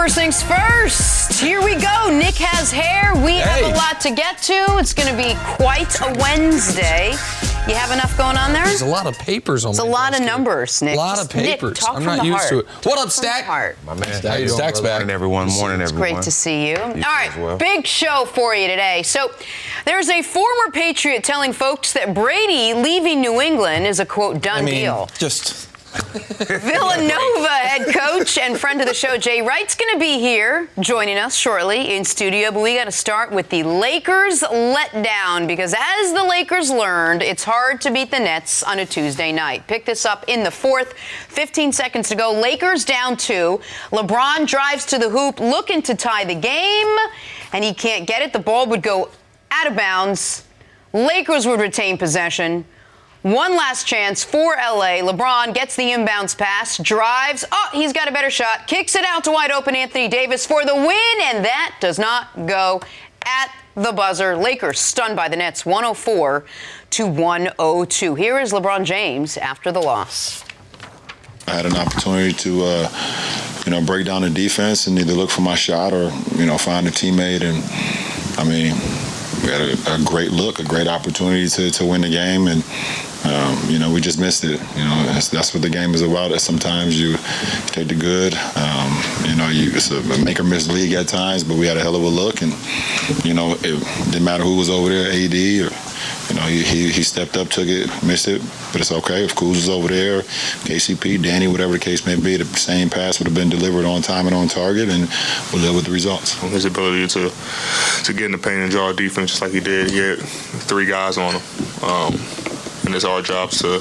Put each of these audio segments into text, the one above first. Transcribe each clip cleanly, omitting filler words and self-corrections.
first things first. Here we go. Nick has hair. We have a lot to get to. It's going to be quite a Wednesday. You have enough going on there? There's a lot of papers on It's a lot of numbers, Nick. A lot of papers. Nick, talk I'm from not the used heart. to it. What up, Stack? My man, Stack's back. Morning, everyone. It's great to see you. All right, well. big show for you today. So there's a former Patriot telling folks that Brady leaving New England is a, quote, done deal. Villanova head coach and friend of the show, Jay Wright's going to be here joining us shortly in studio. But we got to start with the Lakers letdown, because as the Lakers learned, it's hard to beat the Nets on a Tuesday night. Pick this up in the fourth, 15 seconds to go. Lakers down 2. LeBron drives to the hoop looking to tie the game, and he can't get it. The ball would go out of bounds. Lakers would retain possession. One last chance for L.A. LeBron gets the inbounds pass, drives. Oh, he's got a better shot. Kicks it out to wide open Anthony Davis for the win, and that does not go at the buzzer. Lakers stunned by the Nets, 104-102. Here is LeBron James after the loss. I had an opportunity to, break down the defense and either look for my shot or, find a teammate. And, we had a great look, a great opportunity to win the game. And, we just missed it. That's what the game is about. Sometimes you take the good. It's a make or miss league at times, but we had a hell of a look. And, it didn't matter who was over there, AD or, he stepped up, took it, missed it, but it's okay. If Kuz was over there, KCP, Danny, whatever the case may be, the same pass would have been delivered on time and on target, and we'll live with the results. His ability to get in the paint and draw defense just like he did. He had 3 guys on him, and it's our job to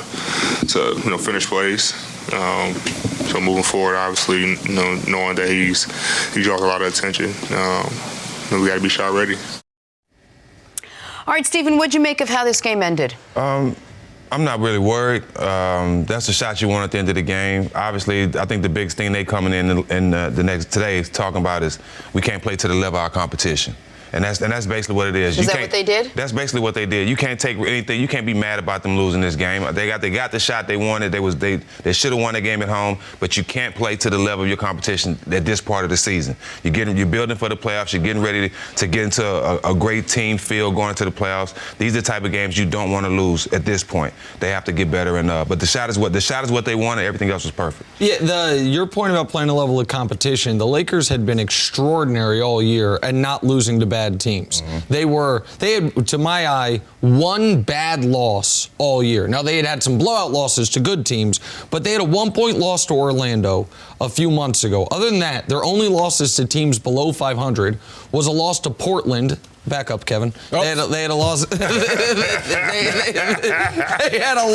finish plays. So moving forward, obviously, knowing that he draws a lot of attention, we got to be shot ready. All right, Stephen, what'd you make of how this game ended? I'm not really worried. That's the shot you want at the end of the game. Obviously, I think the biggest thing they coming in the next today is talking about is we can't play to the level of our competition. And that's basically what it is. Is that what they did? That's basically what they did. You can't take anything. You can't be mad about them losing this game. They got the shot they wanted. They should have won the game at home. But you can't play to the level of your competition at this part of the season. You're building for the playoffs. You're getting ready to get into a great team feel going into the playoffs. These are the type of games you don't want to lose at this point. They have to get better. But the shot is what they wanted. Everything else was perfect. Yeah. Your point about playing a level of competition. The Lakers had been extraordinary all year and not losing to bad teams. Mm-hmm. They had, to my eye, one bad loss all year. Now, they had some blowout losses to good teams, but they had a 1-point loss to Orlando a few months ago. Other than that, their only losses to teams below 500 was a loss to Portland. Back up, Kevin. Oh. They had a loss. They had a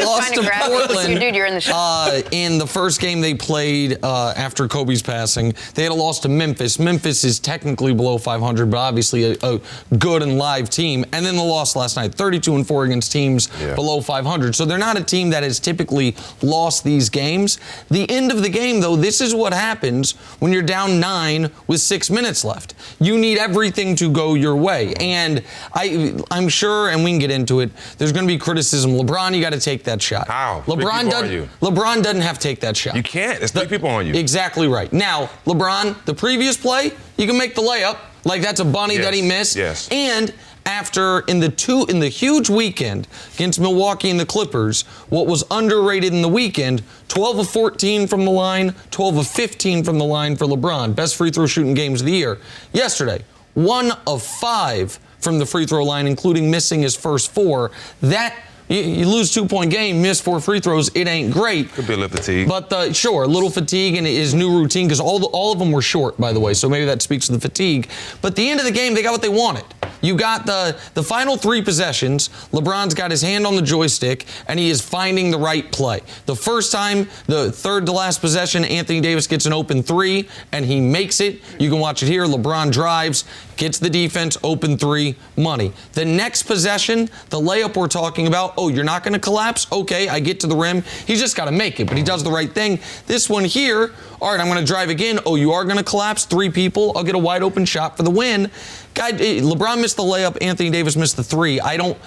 loss to Portland. Dude, you're in the show. In the first game they played after Kobe's passing, they had a loss to Memphis. Memphis is technically below 500, but obviously a good and live team. And then the loss last night, 32-4 against teams below 500. So they're not a team that has typically lost these games. The end of the game, though, this is what happens when you're down 9 with 6 minutes left. You need everything to go your way. And I'm sure, and we can get into it, there's going to be criticism. LeBron, you got to take that shot. How? LeBron doesn't have to take that shot. You can't. There's 3 people on you. Exactly right. Now, LeBron, the previous play, you can make the layup. Like, that's a bunny that he missed. Yes. And after, in the huge weekend against Milwaukee and the Clippers, what was underrated in the weekend, 12 of 14 from the line, 12 of 15 from the line for LeBron. Best free throw shooting games of the year. Yesterday, 1 of 5 from the free throw line, including missing his first 4. You lose 2-point game, miss 4 free throws, it ain't great. Could be a little fatigue. But sure, a little fatigue in his new routine, because all of them were short, by the way, so maybe that speaks to the fatigue. But at the end of the game, they got what they wanted. You got the final 3 possessions. LeBron's got his hand on the joystick, and he is finding the right play. The first time, the third to last possession, Anthony Davis gets an open 3, and he makes it. You can watch it here. LeBron drives, gets the defense, open 3, money. The next possession, the layup we're talking about, oh, you're not going to collapse? Okay, I get to the rim. He's just got to make it, but he does the right thing. This one here, all right, I'm going to drive again. Oh, you are going to collapse? 3 people. I'll get a wide open shot for the win. LeBron missed the layup. Anthony Davis missed the 3. I don't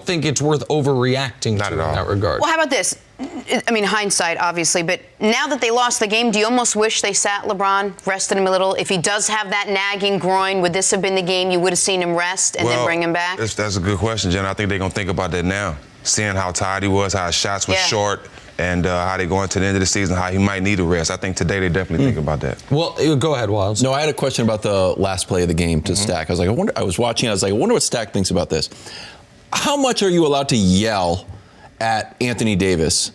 think it's worth overreacting to in that regard. Well, how about this? I mean, hindsight, obviously, but now that they lost the game, do you almost wish they sat LeBron, rested him a little? If he does have that nagging groin, would this have been the game you would have seen him rest and then bring him back? That's a good question, Jenna. I think they're going to think about that now, seeing how tired he was, how his shots were short, and how they go into the end of the season, how he might need a rest. I think today they definitely think about that. Well, go ahead, Wilds. No, I had a question about the last play of the game to Stack. I was like, I was watching. I was like, I wonder what Stack thinks about this. How much are you allowed to yell at Anthony Davis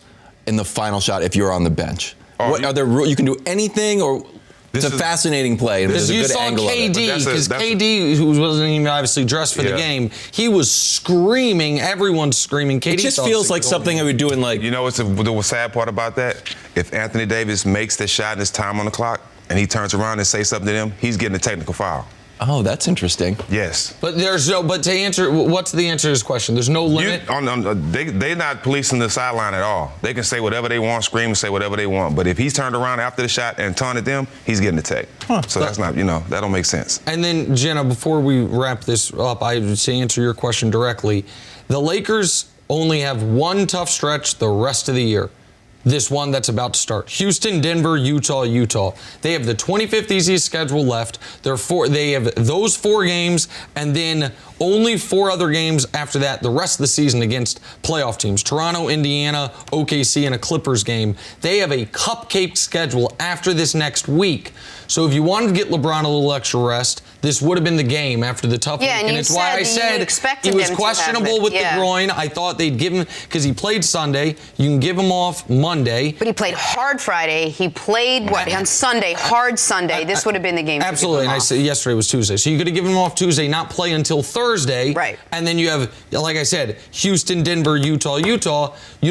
in the final shot if you're on the bench? Are there you can do anything, or it's a fascinating play? And Because you saw KD, because KD, who wasn't even obviously dressed for the game, he was screaming. Everyone's screaming. KD it just feels like something I would do in like. You know what's the sad part about that? If Anthony Davis makes the shot and it's time on the clock, and he turns around and says something to them, he's getting a technical foul. Oh, that's interesting. Yes. But there's no. But to answer, what's the answer to this question? There's no limit. They're not policing the sideline at all. They can say whatever they want, scream and say whatever they want. But if he's turned around after the shot and taunted them, he's getting the tech. So that's not, that don't make sense. And then, Jenna, before we wrap this up, to answer your question directly, the Lakers only have one tough stretch the rest of the year. This one that's about to start. Houston, Denver, Utah. They have the 25th easiest schedule left. They have those 4 games, and then only 4 other games after that the rest of the season against playoff teams. Toronto, Indiana, OKC, and a Clippers game. They have a cupcake schedule after this next week. So if you wanted to get LeBron a little extra rest, this would have been the game after the tough week. And it's why I said he was questionable with the groin. I thought they'd give him, because he played Sunday. You can give him off Monday. But he played hard Friday. He played, on Sunday, hard Sunday. This would have been the game. Absolutely. And I said yesterday was Tuesday. So you could have given him off Tuesday, not play until Thursday. Right. And then you have, like I said, Houston, Denver, Utah. You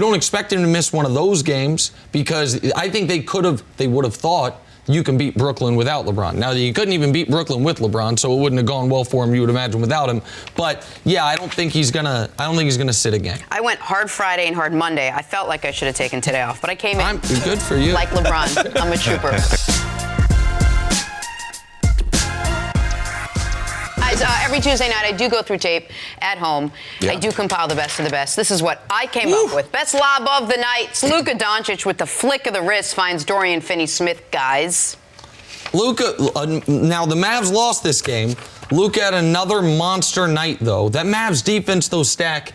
don't expect him to miss one of those games, because I think they would have thought you can beat Brooklyn without LeBron. Now, you couldn't even beat Brooklyn with LeBron, so it wouldn't have gone well for him, you would imagine, without him. But yeah, I don't think he's gonna sit again. I went hard Friday and hard Monday. I felt like I should have taken today off, but I came in good for you. Like LeBron. I'm a trooper. Every Tuesday night, I do go through tape at home. I do compile the best of the best. This is what I came up with. Best lob of the night. It's Luka Doncic with the flick of the wrist finds Dorian Finney-Smith, guys. Luka, now the Mavs lost this game. Luka had another monster night, though. That Mavs defense, though, Stack,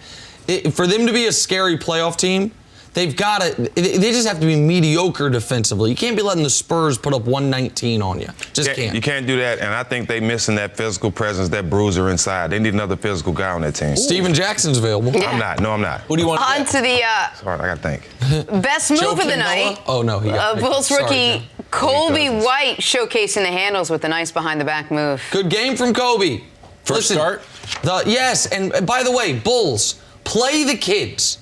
for them to be a scary playoff team, they just have to be mediocre defensively. You can't be letting the Spurs put up 119 on you. Can't. You can't do that, and I think they're missing that physical presence, that bruiser inside. They need another physical guy on that team. Steven Jackson's available. Yeah. I'm not. No, I'm not. Who do you want? On to the Sorry, I got to think. best move of the night. Oh, no. Bulls rookie Kobe White showcasing the handles with a nice behind-the-back move. Good game from Kobe. First start? Yes, and by the way, Bulls, play the kids.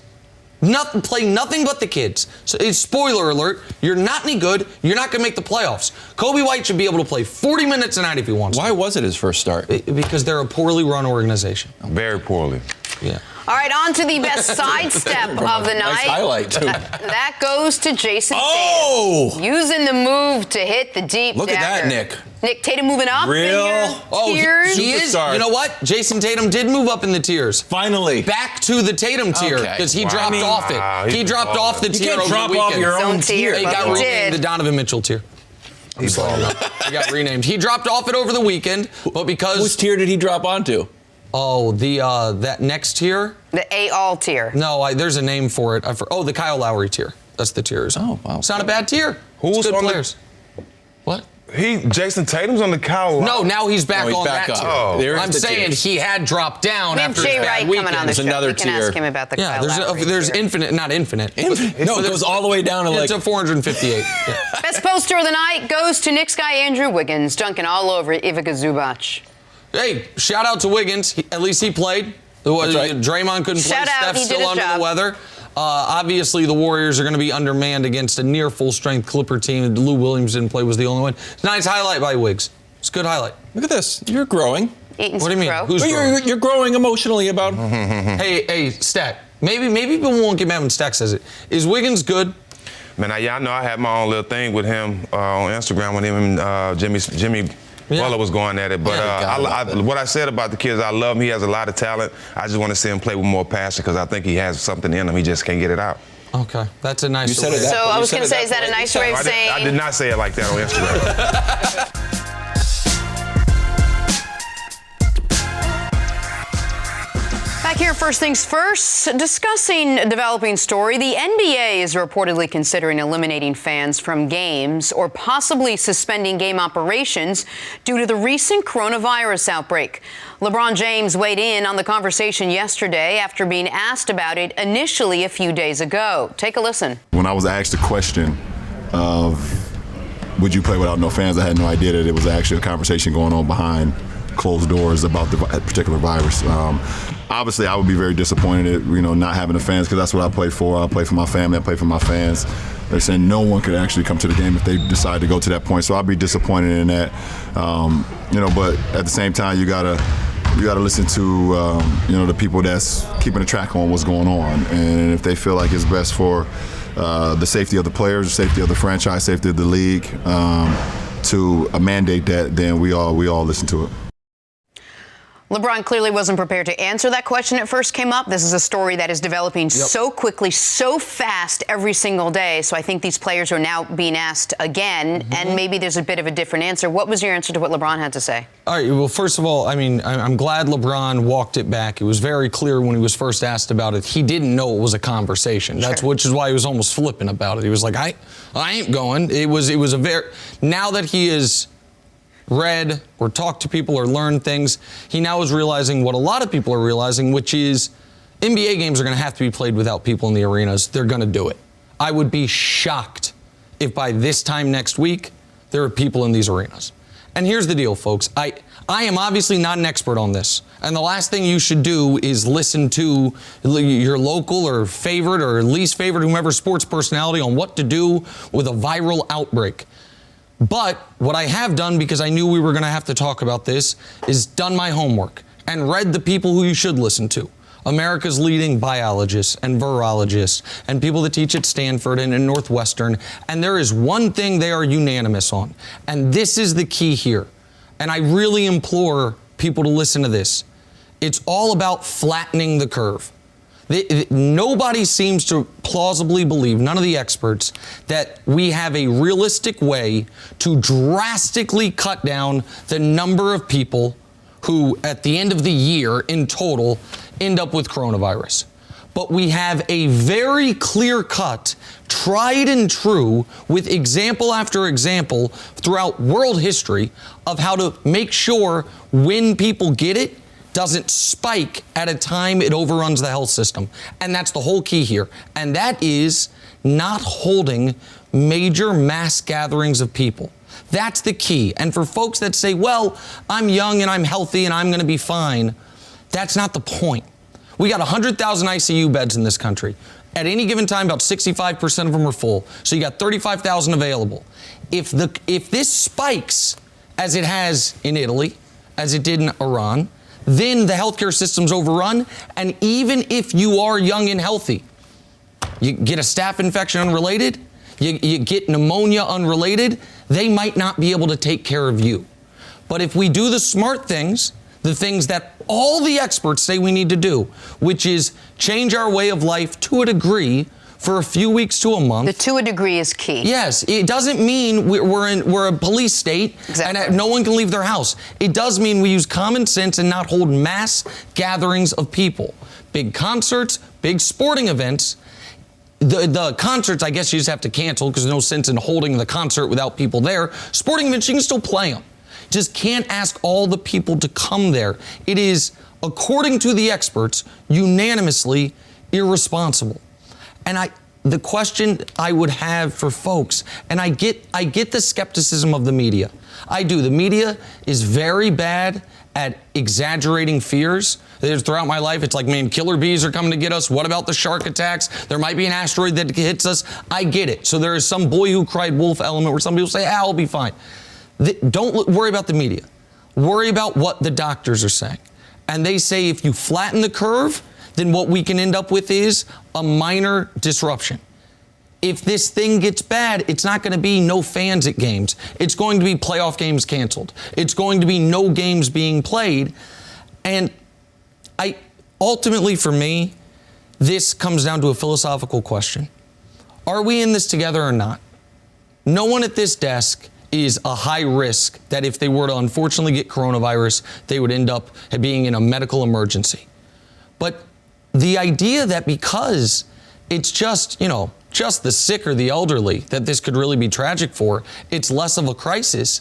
Play nothing but the kids. So it's spoiler alert, you're not any good, you're not going to make the playoffs. Kobe White should be able to play 40 minutes a night if he wants to. Why was it his first start? Because they're a poorly run organization. Very poorly. Yeah. All right, on to the best sidestep of the night. Nice highlight, too. That goes to Jason Tatum. Oh! Using the move to hit the deep Look dagger. at that, Nick. Nick Tatum moving up in your tiers. He is. Superstar. You know what? Jason Tatum did move up in the tiers. Finally. Back to the Tatum tier, because he dropped off it. He dropped off the tier over the weekend. You can't drop off your own tier. He got renamed the Donovan Mitchell tier. I'm sorry. He got renamed. He dropped off it over the weekend, but because... Whose tier did he drop onto? Oh, that next tier? The A-all tier. No, there's a name for it. The Kyle Lowry tier. That's the tier. Oh, wow. It's not a bad tier. Who's good on players? What? Jason Tatum's on the Kyle. No, now he's back on back that up. tier. Oh. I'm saying he had dropped down We have after Jay his bad Wright weekend. coming on the show. another We can tier. ask him about the Kyle Lowry there's tier. infinite, not infinite. No, it goes all the way down to like... It's a 458. Yeah. Best poster of the night goes to Knicks guy Andrew Wiggins, dunking all over Ivica Zubac. Hey, shout out to Wiggins. At least he played. That's right. Draymond couldn't play. Shout out, Steph's he did still his under job. the weather. Obviously, the Warriors are going to be undermanned against a near full-strength Clipper team. Lou Williams didn't play, was the only one. It's a nice highlight by Wiggs. It's a good highlight. Look at this. You're growing. Eating What do you mean? crow. Who's Well, growing? you're growing emotionally about... Hey, Stack. Maybe people won't get mad when Stack says it. Is Wiggins good? Man, y'all know I had my own little thing with him on Instagram when him and Jimmy Butler was going at it. But what I said about the kids, I love him. He has a lot of talent. I just want to see him play with more passion because I think he has something in him. He just can't get it out. Okay, that's a nice You said way. it that- So I you was said going to it say, is that a way. nice way of saying? I did not say it like that on Instagram. Back here, first things first, discussing a developing story. The NBA is reportedly considering eliminating fans from games or possibly suspending game operations due to the recent coronavirus outbreak. LeBron James weighed in on the conversation yesterday after being asked about it initially a few days ago. Take a listen. When I was asked the question of would you play without no fans, I had no idea that it was actually a conversation going on behind closed doors about the particular virus. Obviously, I would be very disappointed at not having the fans, because that's what I play for. I play for my family. I play for my fans. They're saying no one could actually come to the game if they decide to go to that point. So I'd be disappointed in that. But at the same time, you gotta listen to the people that's keeping a track on what's going on, and if they feel like it's best for the safety of the players, the safety of the franchise, safety of the league, to mandate that, then we all listen to it. LeBron clearly wasn't prepared to answer that question at first came up. This is a story that is developing so quickly, so fast every single day. So I think these players are now being asked again, and maybe there's a bit of a different answer. What was your answer to what LeBron had to say? All right, well, first of all, I'm glad LeBron walked it back. It was very clear when he was first asked about it. He didn't know it was a conversation. Which is why he was almost flippant about it. He was like, I ain't going. It was a very, now that he is read or talked to people or learned things, he now is realizing what a lot of people are realizing, which is NBA games are going to have to be played without people in the arenas. They're going to do it. I would be shocked if by this time next week there are people in these arenas. And here's the deal, folks. I am obviously not an expert on this. And the last thing you should do is listen to your local or favorite or least favorite, whomever sports personality, on what to do with a viral outbreak. But what I have done, because I knew we were going to have to talk about this, is done my homework and read the people who you should listen to. America's leading biologists and virologists and people that teach at Stanford and in Northwestern. And there is one thing they are unanimous on. And this is the key here. And I really implore people to listen to this. It's all about flattening the curve. Nobody seems to plausibly believe, none of the experts, that we have a realistic way to drastically cut down the number of people who, at the end of the year, in total, end up with coronavirus. But we have a very clear-cut, tried and true, with example after example throughout world history, of how to make sure when people get it, doesn't spike at a time it overruns the health system. And that's the whole key here. And that is not holding major mass gatherings of people. That's the key. And for folks that say, well, I'm young and I'm healthy and I'm going to be fine, that's not the point. We got 100,000 ICU beds in this country. At any given time, about 65% of them are full. So you got 35,000 available. If this spikes, as it has in Italy, as it did in Iran, then the healthcare system's overrun. And even if you are young and healthy, you get a staph infection unrelated, you get pneumonia unrelated, they might not be able to take care of you. But if we do the smart things, the things that all the experts say we need to do, which is change our way of life to a degree for a few weeks to a month. The to a degree is key. Yes, it doesn't mean we're a police state and no one can leave their house. It does mean we use common sense and not hold mass gatherings of people. Big concerts, big sporting events. The concerts, I guess you just have to cancel because there's no sense in holding the concert without people there. Sporting events, you can still play them. Just can't ask all the people to come there. It is, according to the experts, unanimously irresponsible. And the question I would have for folks, and I get the skepticism of the media. I do. The media is very bad at exaggerating fears. Throughout my life, it's like, man, killer bees are coming to get us. What about the shark attacks? There might be an asteroid that hits us. I get it. So there is some boy who cried wolf element where some people say, I'll be fine. Don't worry about the media. Worry about what the doctors are saying. And they say if you flatten the curve, then what we can end up with is a minor disruption. If this thing gets bad, it's not going to be no fans at games. It's going to be playoff games canceled. It's going to be no games being played. And ultimately for me, this comes down to a philosophical question. are we in this together or not? No one at this desk is a high risk that if they were to unfortunately get coronavirus, they would end up being in a medical emergency. But the idea that because it's just, just the sick or the elderly that this could really be tragic for, it's less of a crisis.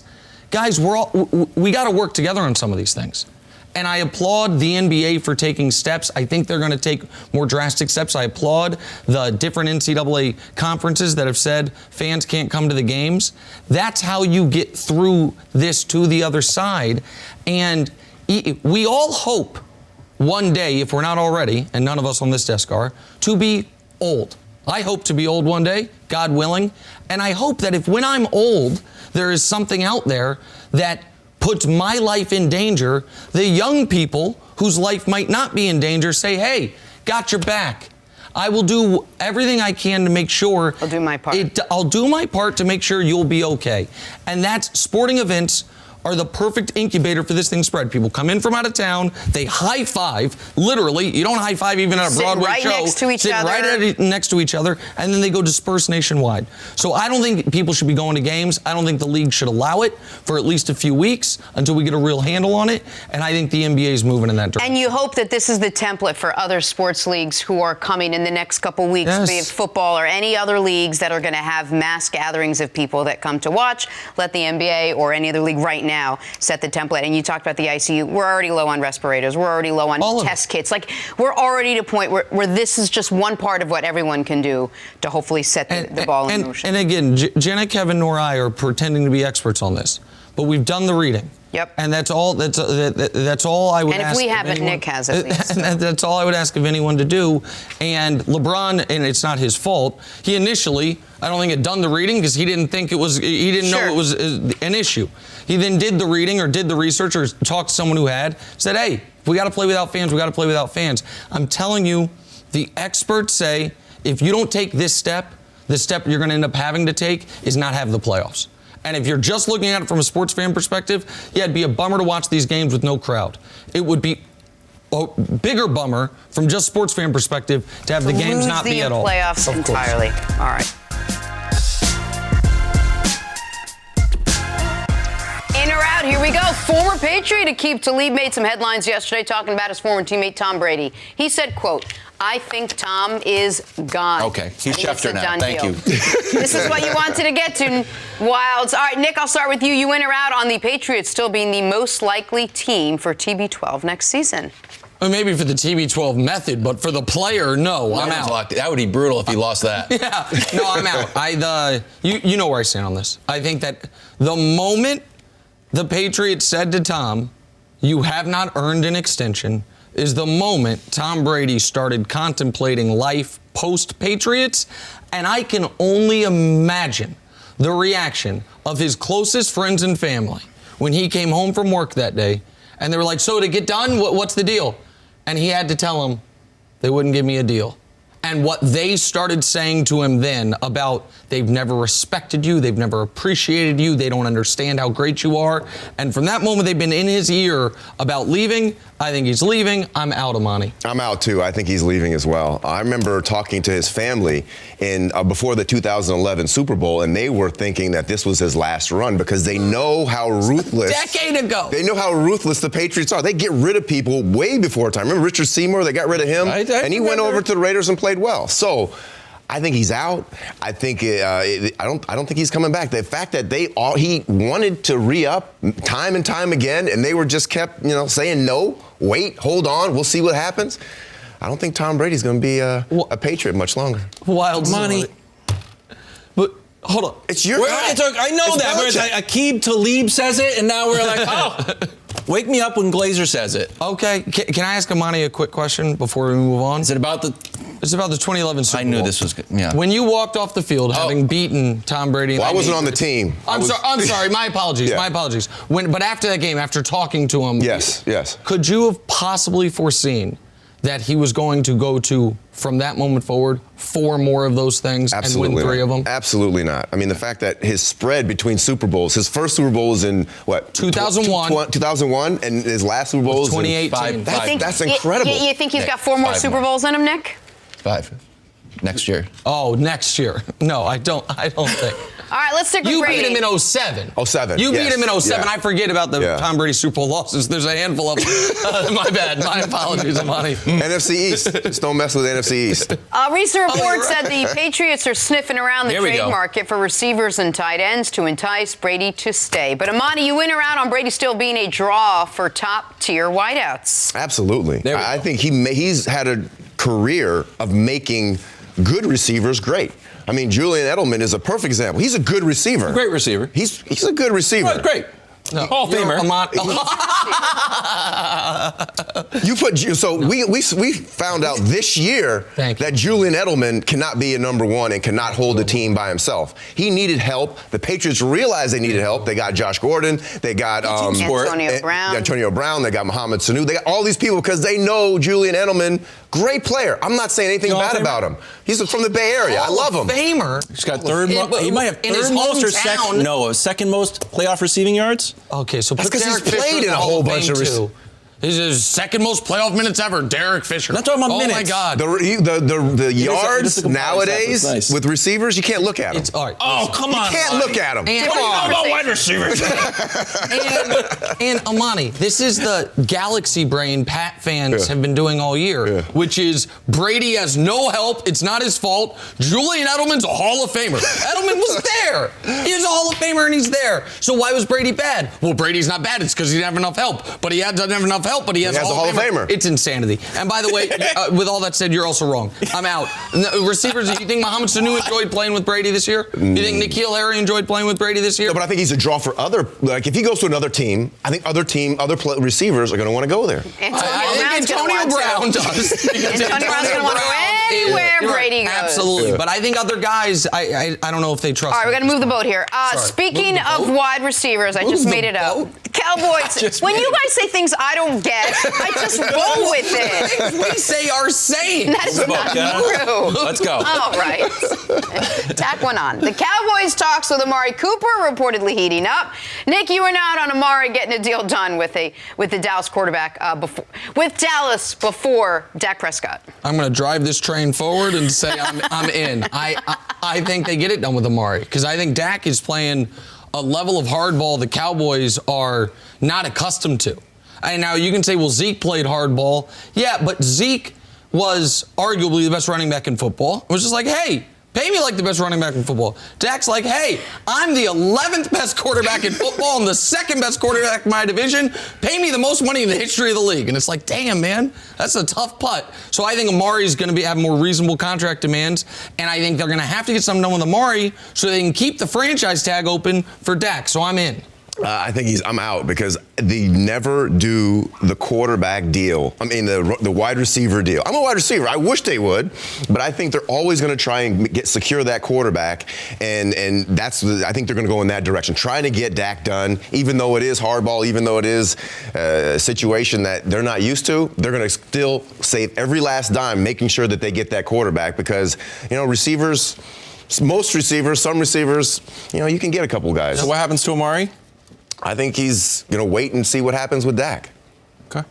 Guys, we got to work together on some of these things. And I applaud the NBA for taking steps. I think they're going to take more drastic steps. I applaud the different NCAA conferences that have said fans can't come to the games. That's how you get through this to the other side. And we all hope one day, if we're not already, and none of us on this desk are, to be old. I hope to be old one day, God willing. And I hope that if when I'm old, there is something out there that puts my life in danger, the young people whose life might not be in danger say, hey, got your back. I will do everything I can to make sure. I'll do my part. I'll do my part to make sure you'll be okay. And that's sporting events are the perfect incubator for this thing spread. People come in from out of town, they high five, literally. You don't high five even at a Broadway show. Next to each other. Right next to each other, and then they go disperse nationwide. So I don't think people should be going to games. I don't think the league should allow it for at least a few weeks until we get a real handle on it. And I think the NBA is moving in that direction. And you hope that this is the template for other sports leagues who are coming in the next couple weeks, yes. be it football or any other leagues that are going to have mass gatherings of people that come to watch. Let the NBA or any other league right now set the template. And you talked about the ICU. We're already low on respirators. We're already low on test kits. Like, we're already to a point where this is just one part of what everyone can do to hopefully set the ball in motion. And again, Jenna, Kevin, nor I are pretending to be experts on this, but we've done the reading. Yep. And that's all I would ask. And if we haven't, Nick has at least. And that's all I would ask of anyone to do. And LeBron, and it's not his fault, he initially, I don't think had done the reading because he didn't think he didn't know it was an issue. He then did the reading or did the research or talked to someone who said, hey, if we got to play without fans, we got to play without fans. I'm telling you, the experts say if you don't take this step, the step you're going to end up having to take is not have the playoffs. And if you're just looking at it from a sports fan perspective, yeah, it'd be a bummer to watch these games with no crowd. It would be a bigger bummer from just sports fan perspective to have the games not be at all. Playoffs entirely. All right. In or out, here we go. Former Patriot Aqib Talib made some headlines yesterday talking about his former teammate Tom Brady. He said, quote, I think Tom is gone. Okay, he's Schefter now. Thank you. This is what you wanted to get to, Wilds. All right, Nick, I'll start with you. You in or out on the Patriots still being the most likely team for TB12 next season? Well, maybe for the TB12 method, but for the player, no, I'm out. That would be brutal if he lost that. Yeah, no, I'm out. You know where I stand on this. I think that the moment the Patriots said to Tom, you have not earned an extension, is the moment Tom Brady started contemplating life post-Patriots, and I can only imagine the reaction of his closest friends and family when he came home from work that day, and they were like, so to get done, what's the deal? And he had to tell them they wouldn't give me a deal. And what they started saying to him then about they've never respected you, they've never appreciated you, they don't understand how great you are. And from that moment, they've been in his ear about leaving. I think he's leaving. I'm out, Amani. I'm out, too. I think he's leaving as well. I remember talking to his family before the 2011 Super Bowl, and they were thinking that this was his last run because they know how ruthless. Decade ago. They know how ruthless the Patriots are. They get rid of people way before time. Remember Richard Seymour? They got rid of him, and he went over to the Raiders and played well. So I think he's out. I think I don't think he's coming back. The fact that he wanted to re-up time and time again, and they were just kept saying no, wait, hold on, we'll see what happens. I don't think Tom Brady's going to be a Patriot much longer. Wild money. But hold on, it's your. I know that. Whereas Aqib Talib says it, and now we're like, oh. Wake me up when Glazer says it. Okay. Can I ask Amani a quick question before we move on? Is it about the... It's about the 2011 Super Bowl. I knew this was good. Yeah. When you walked off the field having beaten Tom Brady... Well, I wasn't on the team. I'm sorry. My apologies. Yeah. My apologies. But after that game, after talking to him... Yes. Could you have possibly foreseen that he was going to go to, from that moment forward, 4 more of those things and win 3 of them? Absolutely not. I mean, the fact that his spread between Super Bowls, his first Super Bowl was in, what? 2001. 2001, and his last Super Bowl was 2018. That's incredible. You think he's got 4 more Super Bowls in him, Nick? 5. next year. Oh, next year. No, I don't think. All right, let's stick with You Brady. beat him in 07. 07, You beat yes. him in 07. Yeah. I forget about the Yeah. Tom Brady Super Bowl losses. There's a handful of them. My bad. My apologies, Amani. NFC East. Just don't mess with NFC East. Recent reports right. said the Patriots are sniffing around the Here we trade go. market for receivers and tight ends to entice Brady to stay. But Amani, you win or out on Brady still being a draw for top-tier wideouts. Absolutely. There we I go. think he's had a career of making good receivers great. I mean, Julian Edelman is a perfect example. He's a good receiver. Great receiver. He's a good receiver. Right, great. No, Hall of you're Famer. We found out this year Thank you. that Julian Edelman cannot be a number one and cannot hold a team by himself. He needed help. The Patriots realized they needed help. They got Josh Gordon. They got Antonio Brown. They got Mohamed Sanu. They got all these people because they know Julian Edelman, great player. I'm not saying anything Hall of bad Famer? about him. He's from the Bay Area. I love him. Famer. He's got third. He might have In his third most or hometown. second most playoff receiving yards. Okay, so That's put 'cause he's Derek Fisher played in a the whole Hall bunch Fame of too. This is his second most playoff minutes ever, Derek Fisher. Not talking about Oh minutes. my God. The yards a compliance nowadays app. It's nice. with receivers, you can't look at them. It's all right. Oh, come on. You can't look at them. And, wide receivers. and Amani, this is the galaxy brain Pat fans have been doing all year, which is Brady has no help. It's not his fault. Julian Edelman's a Hall of Famer. Edelman was there. He was a Hall of Famer and he's there. So why was Brady bad? Well, Brady's not bad. It's because he didn't have enough help. But he doesn't have enough help, but he has a Hall of Famer. It's insanity. And by the way, with all that said, you're also wrong. I'm out. No, receivers, you think Mohamed Sanu enjoyed playing with Brady this year? You think N'Keal Harry enjoyed playing with Brady this year? No, but I think he's a draw for other. Like if he goes to another team, I think other receivers are going to want to go there. I think Antonio Brown does. Antonio Brown's going to want to go anywhere Brady goes. Absolutely. But I think other guys, I don't know if they trust All right, we're him. going to move the boat here. Speaking of wide receivers, I just made it up. Cowboys, when you guys say things I don't get, I just roll with it. We say are saying. That's not true. Let's go. All right. Tack one on. The Cowboys talks with Amari Cooper reportedly heating up. Nick, you were not on Amari getting a deal done with the Dallas quarterback with Dallas before Dak Prescott. I'm going to drive this train forward and say I'm in. I think they get it done with Amari because I think Dak is playing a level of hardball the Cowboys are not accustomed to. And now you can say, well, Zeke played hardball. Yeah, but Zeke was arguably the best running back in football. It was just like, hey, pay me like the best running back in football. Dak's like, hey, I'm the 11th best quarterback in football and the second best quarterback in my division. Pay me the most money in the history of the league. And it's like, damn, man, that's a tough putt. So I think Amari's going to have more reasonable contract demands, and I think they're going to have to get something done with Amari so they can keep the franchise tag open for Dak. So I'm in. I think I'm out because they never do the quarterback deal. I mean, the wide receiver deal. I'm a wide receiver. I wish they would, but I think they're always going to try and secure that quarterback, and I think they're going to go in that direction, trying to get Dak done, even though it is hardball, even though it is a situation that they're not used to. They're going to still save every last dime, making sure that they get that quarterback because receivers. Most receivers, some receivers, you can get a couple guys. So what happens to Amari? I think he's going to wait and see what happens with Dak. Okay.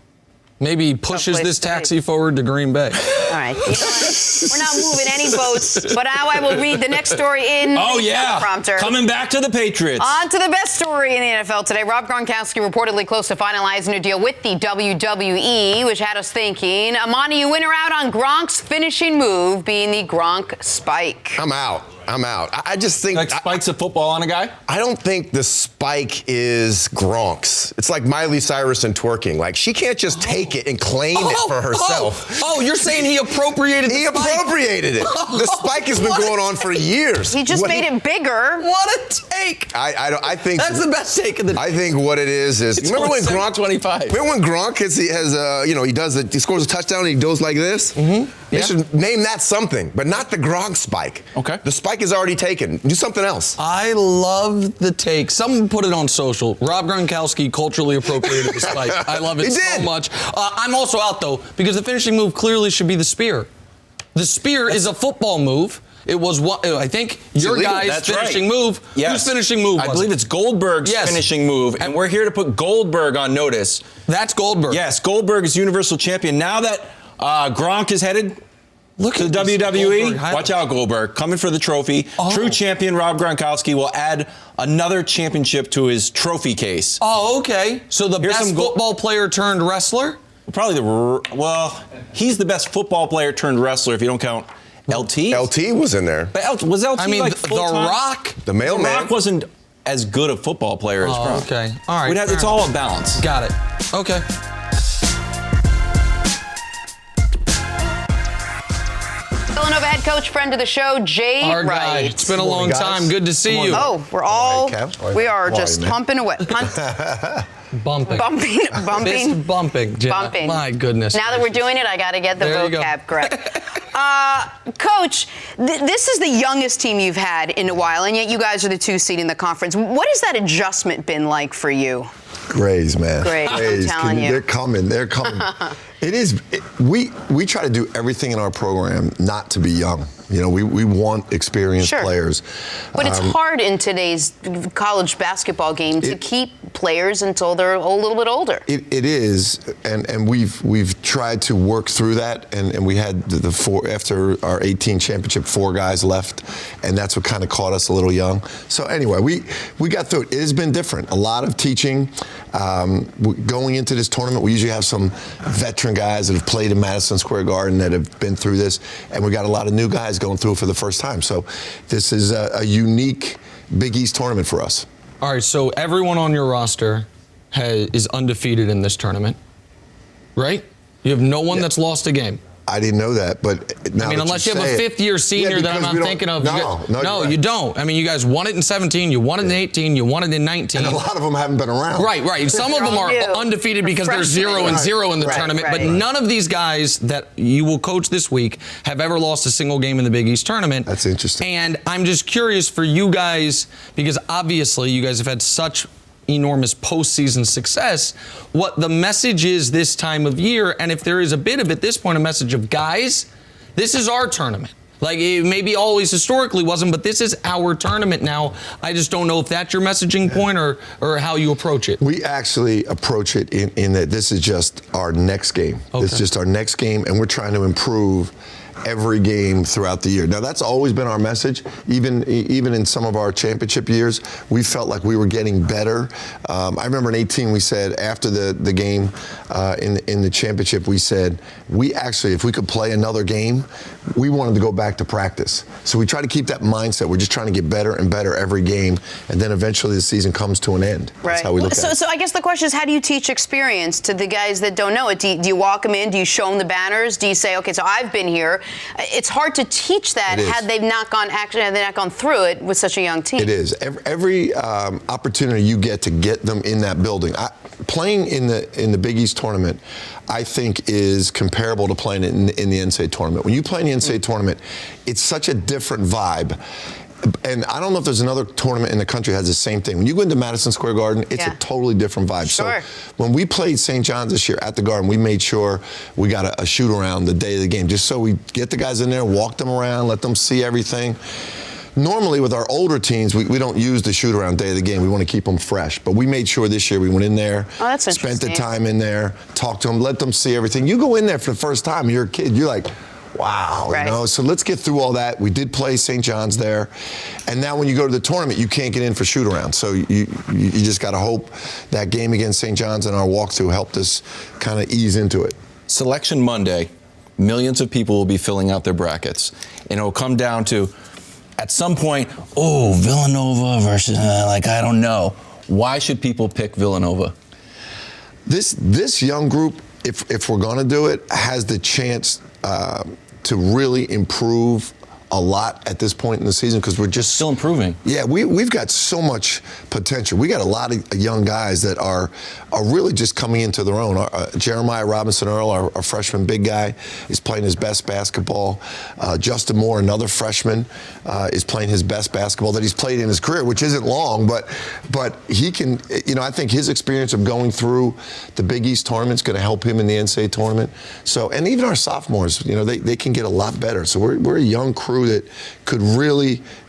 Maybe he pushes place this to be. taxi forward to Green Bay. All right. You know what? We're not moving any boats, but now I will read the next story in Oh, the yeah. teleprompter. Coming back to the Patriots. On to the best story in the NFL today. Rob Gronkowski reportedly close to finalizing a deal with the WWE, which had us thinking, Amani, you win or out on Gronk's finishing move being the Gronk spike? I'm out. I just think Like spikes of football on a guy? I don't think the spike is Gronk's. It's like Miley Cyrus and twerking. Like she can't just take it and claim it for herself. Oh, you're saying he appropriated He the spike? appropriated it. The spike has been going on for years. He just made it bigger. What a take! I think That's the best take of the day. I think what it is remember when Gronk 25. Remember when Gronk he scores a touchdown and he goes like this? Mm-hmm. They should name that something, but not the Gronk spike. Okay. The spike is already taken. Do something else. I love the take. Someone put it on social. Rob Gronkowski culturally appropriated the spike. I love it so much. I'm also out, though, because the finishing move clearly should be the spear. The spear is a football move. It was what I think your illegal. guy's That's finishing right. move. Yes. Whose finishing move was I believe it? it's Goldberg's finishing move, and we're here to put Goldberg on notice. That's Goldberg. Yes, Goldberg is Universal Champion. Now that Gronk is headed Look to at the this WWE. Goldberg highlight. Watch out, Goldberg. Coming for the trophy. Oh. True champion Rob Gronkowski will add another championship to his trophy case. Oh, okay. So the Here's best some football player turned wrestler? Probably he's the best football player turned wrestler if you don't count LT. LT was in there. But was LT I mean, like The full-time? Rock? The mailman. The Rock wasn't as good a football player as Oh, Gronk. okay. All right. It's all a balance. Got it. Okay. Villanova head coach, friend of the show, Jay Our guy. Wright. It's been a long guys. time. Good to see you. Oh, we're all, we are How are just you, man? pumping away. Bumping. Bumping. Fist bumping, Jenna. Bumping. My goodness. Now that we're doing it, I got to get the There you go. vocab correct. Coach, this is the youngest team you've had in a while, and yet you guys are the 2 seed in the conference. What has that adjustment been like for you? Grays, man. Grays, I'm Grays. telling you. They're coming. They're coming. We try to do everything in our program not to be young. You know, we want experienced Sure. players. But it's hard in today's college basketball game to keep players until they're a little bit older. It is, and we've tried to work through that, and we had the 4 after our 18 championship, 4 guys left, and that's what kind of caught us a little young. So anyway, we got through it. It has been different. A lot of teaching. Going into this tournament, we usually have some veteran guys that have played in Madison Square Garden that have been through this, and we got a lot of new guys going through it for the first time. So this is a unique Big East tournament for us. All right, so everyone on your roster is undefeated in this tournament, right? You have no one that's lost a game. I didn't know that, but now I mean, that unless you have say a it- fifth-year senior Yeah, that I'm because not we don't- thinking of. No, No, you're you right. don't. I mean, you guys won it in 17, you won it in 18, you won it in 19. And a lot of them haven't been around. Right. Some of them are New. undefeated because they're Freshmen. 0-0 in the Right, tournament, but right. none of these guys that you will coach this week have ever lost a single game in the Big East tournament. That's interesting. And I'm just curious for you guys, because obviously you guys have had such enormous postseason success, what the message is this time of year, and if there is a bit of, at this point, a message of, guys, this is our tournament. Like, it maybe always historically wasn't, but this is our tournament now. I just don't know if that's your messaging point or how you approach it. We actually approach it in that this is just our next game. Okay. It's just our next game, and we're trying to improve every game throughout the year. Now, that's always been our message. Even in some of our championship years, we felt like we were getting better. I remember in 18, we said after the game in the championship, we said, we actually, if we could play another game, we wanted to go back to practice. So we try to keep that mindset. We're just trying to get better and better every game, and then eventually the season comes to an end. Right. That's how we look at it. So I guess the question is, how do you teach experience to the guys that don't know it? Do you walk them in? Do you show them the banners? Do you say, okay, so I've been here? It's hard to teach that It is. had they not gone through it with such a young team. It is. Every opportunity you get to get them in that building. Playing in the Big East tournament, I think, is comparable to playing in the NCAA tournament. When you play in the NCAA tournament, it's such a different vibe. And I don't know if there's another tournament in the country that has the same thing. When you go into Madison Square Garden, it's a totally different vibe. Sure. So when we played St. John's this year at the Garden, we made sure we got a shoot around the day of the game, just so we get the guys in there, walk them around, let them see everything. Normally, with our older teams, we don't use the shoot around day of the game. We want to keep them fresh. But we made sure this year we went in there, that's spent the interesting. time in there, talked to them, let them see everything. You go in there for the first time, you're a kid, you're like, wow, Right. you know. So let's get through all that. We did play St. John's there, and now when you go to the tournament, you can't get in for shoot around. So you just got to hope that game against St. John's and our walkthrough helped us kind of ease into it. Selection Monday, millions of people will be filling out their brackets, and it will come down to, at some point, Villanova versus, I don't know. Why should people pick Villanova? This young group, if we're going to do it, has the chance to really improve a lot at this point in the season, because we're just Still improving. Yeah, we've got so much potential. We got a lot of young guys that are really just coming into their own. Jeremiah Robinson Earl, our freshman big guy, is playing his best basketball. Justin Moore, another freshman, is playing his best basketball that he's played in his career, which isn't long, but he can. I think his experience of going through the Big East tournament is going to help him in the NCAA tournament. So, and even our sophomores, they can get a lot better. So we're a young crew that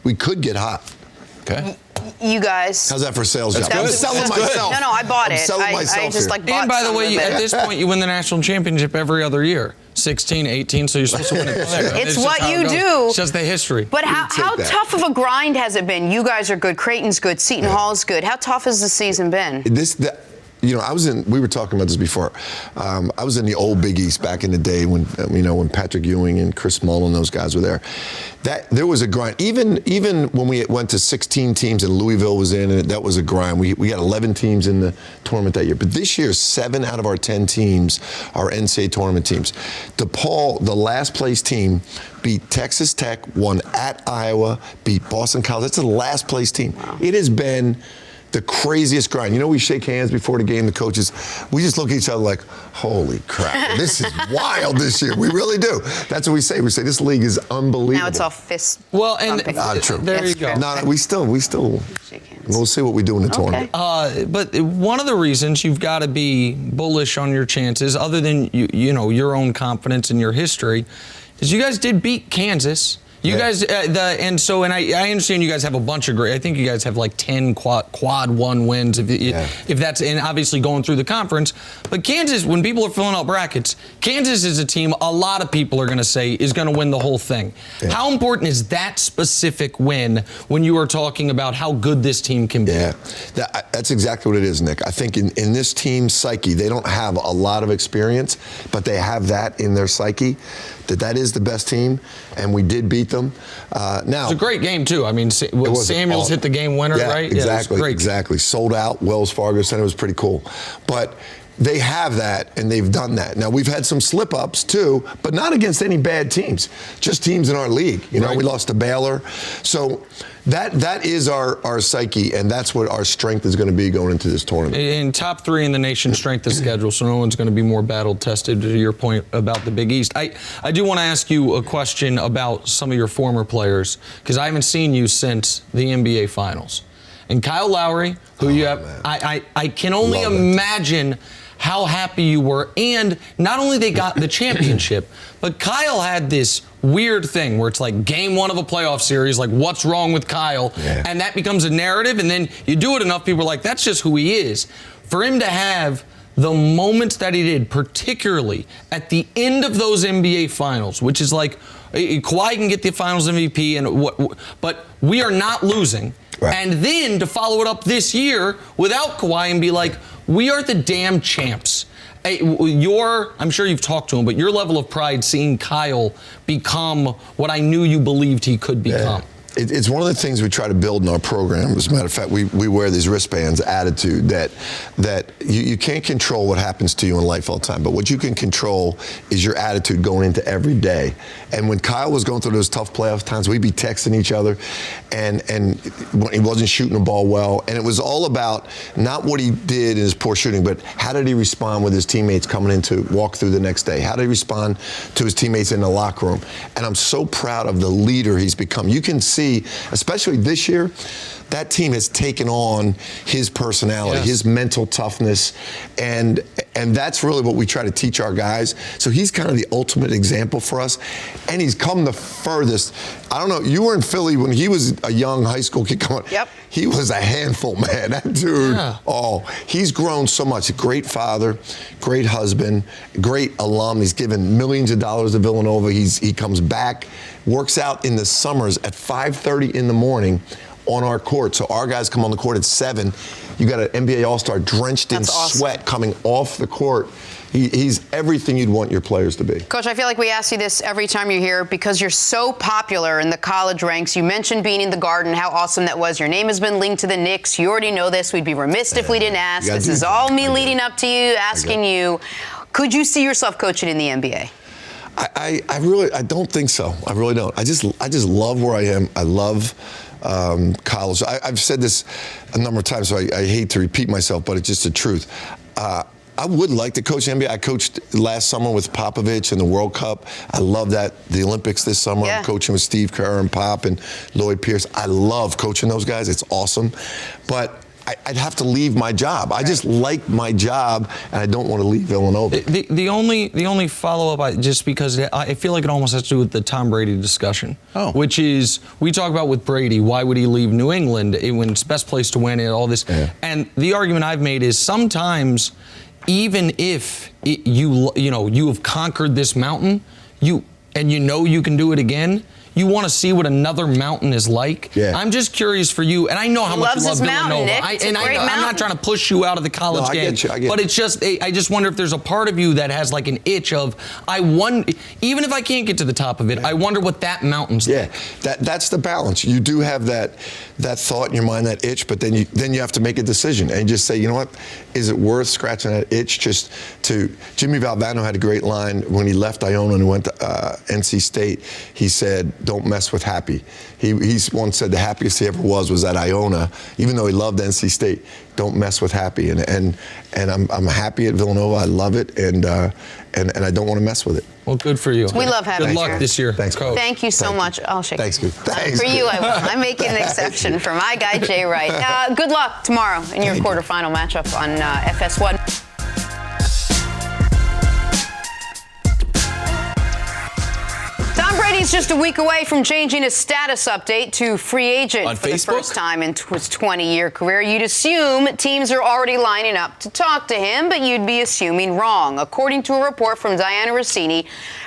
we could get hot. Okay. You guys. How's that for sales job? That I'm was- selling that's good. myself. No, I bought I'm it. selling I myself just here. bought And by the some way, of it. at this point, you win the national championship every other year. 16, 18, so you're supposed to win it there. It's just what how it you goes. do. It's just the history. But how tough of a grind has it been? You guys are good. Creighton's good. Seton Hall's good. How tough has the season been? We were talking about this before. I was in the old Big East back in the day when Patrick Ewing and Chris Mullin and those guys were there. There was a grind. Even when we went to 16 teams and Louisville was in, and that was a grind. We got 11 teams in the tournament that year. But this year, 7 out of our 10 teams are NCAA tournament teams. DePaul, the last place team, beat Texas Tech, won at Iowa, beat Boston College. That's the last place team. Wow. It has been the craziest grind. We shake hands before the game, the coaches. We just look at each other like, holy crap, this is wild this year. We really do. That's what we say. We say this league is unbelievable. Now it's all fist. Well, and true. There you go. No, we still. We'll see what we do in the tournament. But one of the reasons you've got to be bullish on your chances, other than your own confidence in your history, is you guys did beat Kansas. You guys, I understand you guys have a bunch of great. I think you guys have like 10 quad one wins if that's, and obviously going through the conference. But Kansas, when people are filling out brackets, Kansas is a team a lot of people are going to say is going to win the whole thing. Yeah. How important is that specific win when you are talking about how good this team can be? Yeah, that's exactly what it is, Nick. I think in this team's psyche, they don't have a lot of experience, but they have that in their psyche. That is the best team, and we did beat them. Now it's a great game too. I mean, Samuels hit the game winner, right? Exactly. Sold out. Wells Fargo Center was pretty cool, but they have that, and they've done that. Now, we've had some slip-ups, too, but not against any bad teams, just teams in our league. We lost to Baylor. So that is our psyche, and that's what our strength is going to be going into this tournament. In top 3 in the nation strength of schedule, so no one's going to be more battle-tested, to your point about the Big East. I do want to ask you a question about some of your former players, because I haven't seen you since the NBA Finals. And Kyle Lowry, who you have, I can only imagine how happy you were. And not only they got the championship, but Kyle had this weird thing where it's like game 1 of a playoff series, like what's wrong with Kyle? Yeah. And that becomes a narrative, and then you do it enough, people are like, that's just who he is. For him to have the moments that he did, particularly at the end of those NBA Finals, which is like, Kawhi can get the Finals MVP, but we are not losing. Right. And then to follow it up this year without Kawhi and be like, we are the damn champs. I'm sure you've talked to him, but your level of pride seeing Kyle become what I knew you believed he could become. Yeah. It's one of the things we try to build in our program. As a matter of fact, we wear these wristbands, attitude, that you can't control what happens to you in life all the time, but what you can control is your attitude going into every day. And when Kyle was going through those tough playoff times, we'd be texting each other, and he wasn't shooting the ball well. And it was all about not what he did in his poor shooting, but how did he respond with his teammates coming in to walk through the next day? How did he respond to his teammates in the locker room? And I'm so proud of the leader he's become. You can see, especially this year, that team has taken on his personality, his mental toughness, and that's really what we try to teach our guys. So he's kind of the ultimate example for us, and he's come the furthest. I don't know, you were in Philly when he was a young high school kid coming. Yep. He was a handful, man. That dude, he's grown so much. Great father, great husband, great alum. He's given millions of dollars to Villanova. He comes back, works out in the summers at 5:30 in the morning on our court. So our guys come on the court at 7. You got an NBA All-Star drenched in sweat coming off the court. He's everything you'd want your players to be. Coach, I feel like we ask you this every time you're here because you're so popular in the college ranks. You mentioned being in the Garden, how awesome that was. Your name has been linked to the Knicks. You already know this. We'd be remiss if we didn't ask. This is all me leading up to you, asking you, could you see yourself coaching in the NBA? I don't think so. I really don't. I just love where I am. I love college. I've said this a number of times, so I hate to repeat myself, but it's just the truth. I would like to coach the NBA. I coached last summer with Popovich in the World Cup. I love that. The Olympics this summer, I'm coaching with Steve Kerr and Pop and Lloyd Pierce. I love coaching those guys. It's awesome. But I'd have to leave my job. I just like my job, and I don't want to leave Villanova. The only follow-up, just because I feel like it almost has to do with the Tom Brady discussion, which is we talk about with Brady, why would he leave New England when it's best place to win and all this? Yeah. And the argument I've made is sometimes even if you have conquered this mountain, you can do it again. You want to see what another mountain is like. Yeah. I'm just curious for you, and I know how much you love Villanova. I'm not trying to push you out of the college game, I get but you. it's just I just wonder if there's a part of you that has like an itch of even if I can't get to the top of it, I wonder what that mountain's like. That's the balance. You do have that thought in your mind, that itch, but then you have to make a decision and just say, you know what, is it worth scratching that itch just to? Jimmy Valvano had a great line when he left Iona and went to NC State. He said, "Don't mess with happy." He once said the happiest he ever was at Iona, even though he loved NC State. Don't mess with happy, and I'm happy at Villanova. I love it, and I don't want to mess with it. Well, good for you. We love having you. Good luck this year. Thanks, Coach. Thank you so much. I'll shake. Thanks, good. Thanks. For you, I will. I'm making an exception for my guy, Jay Wright. Good luck tomorrow in your quarterfinal matchup on FS1. Tom Brady's just a week away from changing his status update to free agent on for Facebook? the first time in his 20-year career. You'd assume teams are already lining up to talk to him, but you'd be assuming wrong. According to a report from Diana Rossini,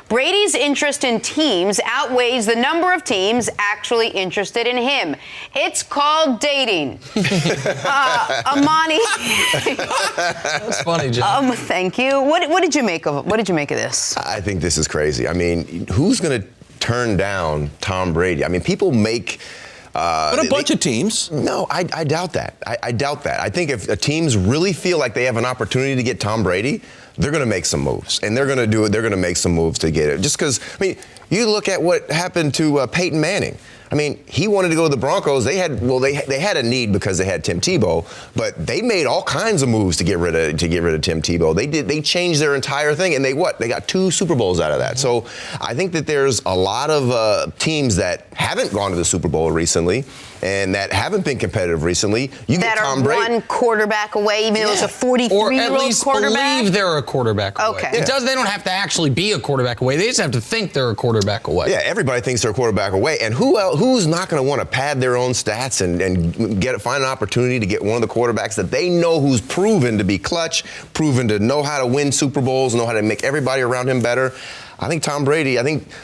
Brady's interest in teams outweighs the number of teams actually interested in him. It's called dating. Amani. That's funny, John. Thank you. What did you make of it? What did you make of this? I think this is crazy. I mean, who's going to turn down Tom Brady? I mean, people make... but a bunch of teams. No, I doubt that. I doubt that. I think if teams really feel like they have an opportunity to get Tom Brady, they're going to make some moves, and they're going to do it. They're going to make some moves to get it. Just because, I mean, you look at what happened to Peyton Manning. I mean, he wanted to go to the Broncos. They had a need because they had Tim Tebow, but they made all kinds of moves to get rid of Tim Tebow. They changed their entire thing, and they got 2 Super Bowls out of that. So I think that there's a lot of teams that haven't gone to the Super Bowl recently and that haven't been competitive recently. You that get Tom Brady. One quarterback away, even though it's a 43-year-old quarterback. Or at least believe they're a quarterback away. Okay. They don't have to actually be a quarterback away. They just have to think they're a quarterback away. Yeah, everybody thinks they're a quarterback away. And who's not going to want to pad their own stats and find an opportunity to get one of the quarterbacks that they know who's proven to be clutch, proven to know how to win Super Bowls, know how to make everybody around him better. I think Tom Brady,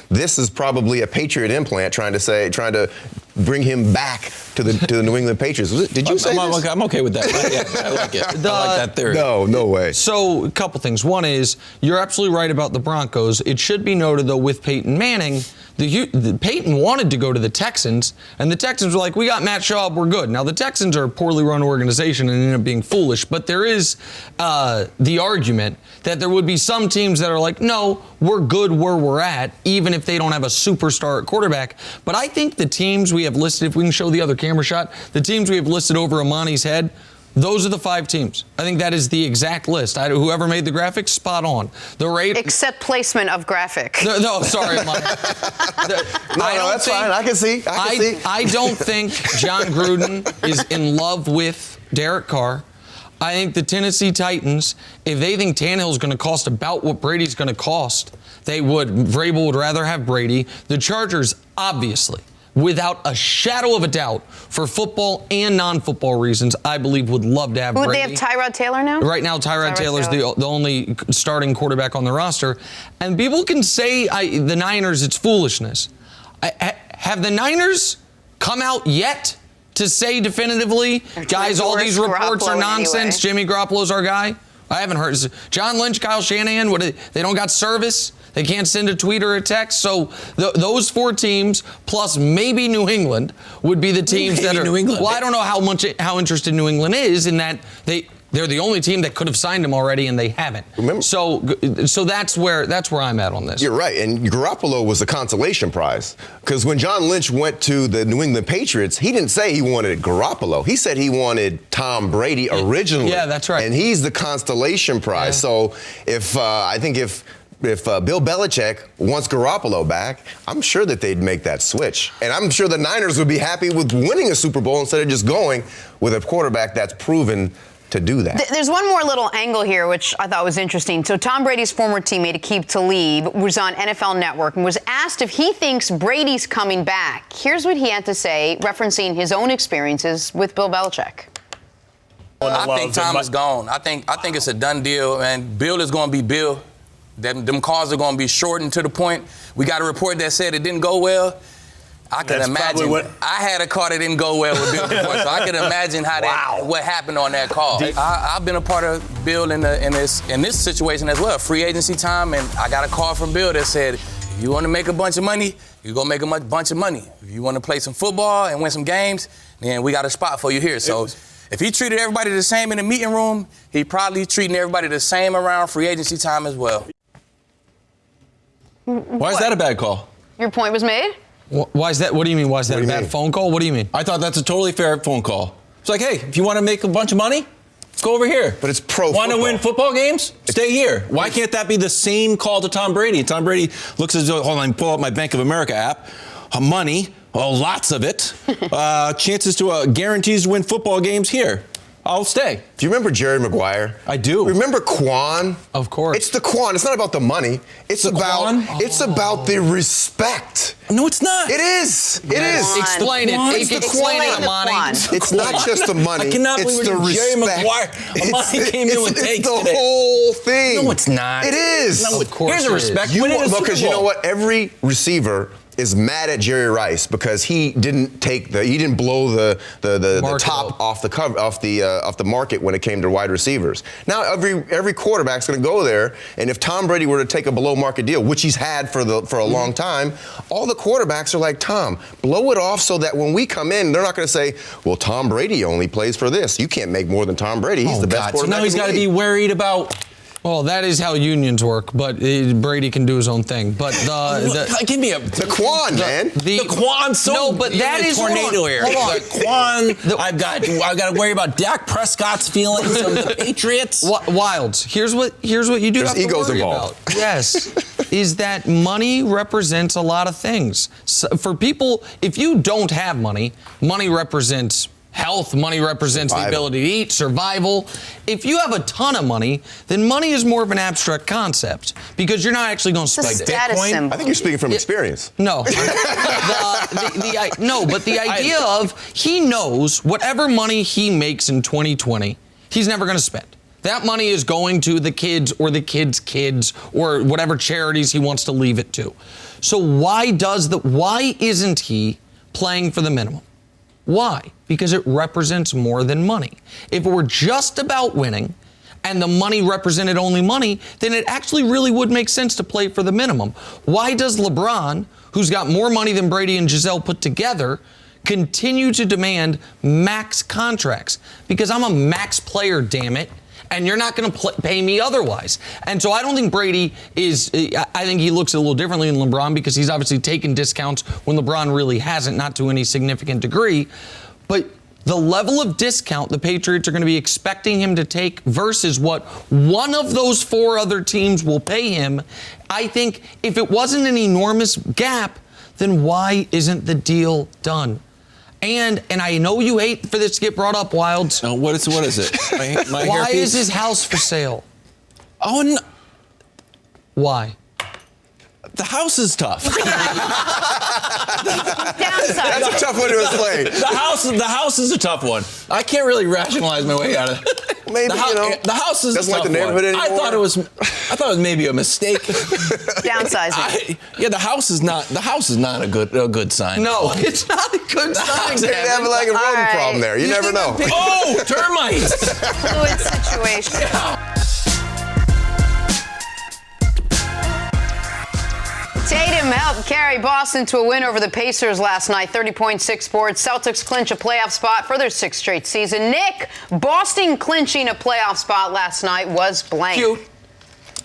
this is probably a Patriot implant trying to bring him back to the New England Patriots. Did you say this? I'm okay with that. Yeah, I like it. I like that theory. No way. So a couple things. One is, you're absolutely right about the Broncos. It should be noted, though, with Peyton Manning, Peyton wanted to go to the Texans, and the Texans were like, we got Matt Schaub, we're good. Now, the Texans are a poorly run organization and ended up being foolish, but there is the argument that there would be some teams that are like, no, we're good where we're at, even if they don't have a superstar at quarterback. But I think the teams we have listed, if we can show the other camera shot, the teams we have listed over Amani's head, those are the 5 teams. I think that is the exact list. Whoever made the graphics, spot on. Except placement of graphic. No, sorry, Amani. That's fine. I can see. I don't think John Gruden is in love with Derek Carr. I think the Tennessee Titans, if they think Tannehill's going to cost about what Brady's going to cost, Vrabel would rather have Brady. The Chargers, obviously, without a shadow of a doubt, for football and non-football reasons, I believe would love to have Brady. Would they have Tyrod Taylor now? Right now, Tyrod Taylor's the only starting quarterback on the roster. And people can say the Niners, it's foolishness. Have the Niners come out yet to say definitively, guys, all these reports are nonsense, Jimmy Garoppolo's our guy? I haven't heard. John Lynch, Kyle Shanahan, they don't got service? They can't send a tweet or a text? So those 4 teams, plus maybe New England, would be the teams that are... New England. Well, I don't know how interested New England is in that they're the only team that could have signed him already, and they haven't. Remember? So that's where I'm at on this. You're right, and Garoppolo was the consolation prize. Because when John Lynch went to the New England Patriots, he didn't say he wanted Garoppolo. He said he wanted Tom Brady originally. Yeah, that's right. And he's the consolation prize. Yeah. So if Bill Belichick wants Garoppolo back, I'm sure that they'd make that switch. And I'm sure the Niners would be happy with winning a Super Bowl instead of just going with a quarterback that's proven to do that. There's one more little angle here, which I thought was interesting. So Tom Brady's former teammate, Aqib Talib, was on NFL Network and was asked if he thinks Brady's coming back. Here's what he had to say, referencing his own experiences with Bill Belichick. I think Tom is gone. I think it's a done deal, and Bill is going to be Bill. Them calls are going to be shortened to the point. We got a report that said it didn't go well. I can imagine. I had a call that didn't go well with Bill before, so I can imagine what happened on that call. I've been a part of Bill in this situation as well. Free agency time, and I got a call from Bill that said, if you want to make a bunch of money, you're going to make a bunch of money. If you want to play some football and win some games, then we got a spot for you here. So if he treated everybody the same in the meeting room, he probably treating everybody the same around free agency time as well. Why is that a bad call? Your point was made? Why is that? What do you mean? Why is that a bad phone call? What do you mean? I thought that's a totally fair phone call. It's like, hey, if you want to make a bunch of money, let's go over here. But it's pro football. Want to win football games? Stay here. Why can't that be the same call to Tom Brady? Tom Brady looks as though, hold on, pull up my Bank of America app. Money, lots of it. Chances to guarantees to win football games here. I'll stay. Do you remember Jerry Maguire? I do. Remember Quan? Of course. It's the Quan. It's not about the money. It's about the respect. No, it's not. It is. It is. Explain it. Explain it, Amani. It's not just the money. I cannot it's believe the Jerry respect. Maguire. Amani came in with takes the today. whole thing. No, it's not. It is. No, of course. Here's a respect. Because you know what? Every receiver is mad at Jerry Rice because he didn't blow the top off the market when it came to wide receivers. Now every quarterback's going to go there, and if Tom Brady were to take a below market deal, which he's had for a long time, all the quarterbacks are like, Tom, blow it off so that when we come in, they're not going to say, well, Tom Brady only plays for this. You can't make more than Tom Brady. He's the best quarterback. So now he's got to be worried about. Well, that is how unions work, but Brady can do his own thing. But give me the Quan, man. The Quan. No, but that is tornado here. Hold on. The Quan. I've got to worry about Dak Prescott's feelings from the Patriots. Wilds. Here's what you do have to worry about. Yes, is that money represents a lot of things. So for people, if you don't have money, money represents health, money represents the ability to eat, survival. If you have a ton of money, then money is more of an abstract concept because you're not actually going to spend it. Bitcoin? I think you're speaking from experience. No. No, but the idea of he knows whatever money he makes in 2020, he's never going to spend. That money is going to the kids or the kids' kids or whatever charities he wants to leave it to. So why isn't he playing for the minimum? Why? Because it represents more than money. If it were just about winning and the money represented only money, then it actually really would make sense to play for the minimum. Why does LeBron, who's got more money than Brady and Giselle put together, continue to demand max contracts? Because I'm a max player, damn it. And you're not going to pay me otherwise. And so I don't think Brady is, I think he looks a little differently than LeBron because he's obviously taken discounts when LeBron really hasn't, not to any significant degree. But the level of discount the Patriots are going to be expecting him to take versus what one of those four other teams will pay him, I think if it wasn't an enormous gap, then why isn't the deal done? And I know you hate for this to get brought up, Wilds. No, what is it? Why is his house for sale? Oh, no. Why? The house is tough. That's a tough one to explain. The house is a tough one. I can't really rationalize my way out of it. Maybe the house is doesn't a tough like the neighborhood one. anymore. I thought it was maybe a mistake. Downsizing. The house is not a good sign. No, it's not a good sign. They have like a rodent problem there. You never know. Oh, termites. Fluid situation. Tatum helped carry Boston to a win over the Pacers last night, 30.6 boards. Celtics clinch a playoff spot for their sixth straight season. Nick, Boston clinching a playoff spot last night was blank. Cute.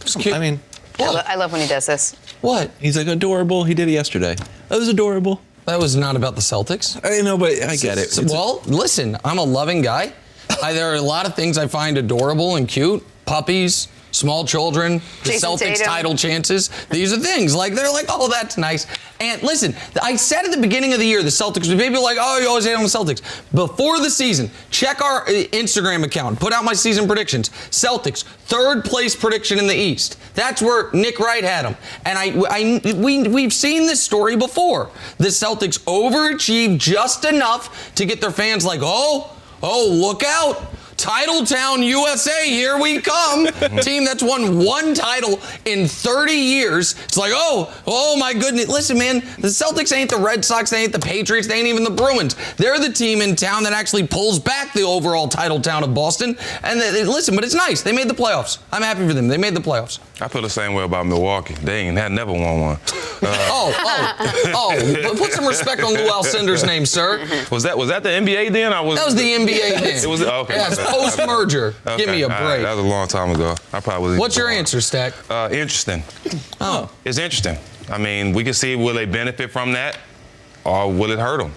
It's cute. I mean, I love when he does this. What? He's like adorable. He did it yesterday. That was adorable. That was not about the Celtics. I know, but I get it. Well, listen, I'm a loving guy. There are a lot of things I find adorable and cute. Puppies, small children, the Jason Celtics Tatum. title chances. These are things they're like, oh, that's nice. And listen, I said at the beginning of the year, the Celtics, people are like, oh, you always hate on the Celtics. Before the season, check our Instagram account, put out my season predictions. Celtics, third place prediction in the East. That's where Nick Wright had them. And we've seen this story before. The Celtics overachieved just enough to get their fans like, oh, look out. Titletown, USA, here we come. Team that's won 1 title in 30 years. It's like, oh my goodness. Listen, man, the Celtics ain't the Red Sox, they ain't the Patriots, they ain't even the Bruins. They're the team in town that actually pulls back the overall title town of Boston. And listen, but it's nice. They made the playoffs. I'm happy for them. They made the playoffs. I feel the same way about Milwaukee. They ain't never won one. Put some respect on Lou Alcindor's name, sir. Was that the NBA then? That was the NBA then. It was okay. Yeah, it's post-merger. Okay. Give me a break. Right, that was a long time ago. I probably was. What's your answer, Stack? Interesting. Oh. It's interesting. I mean, we can see, will they benefit from that or will it hurt them?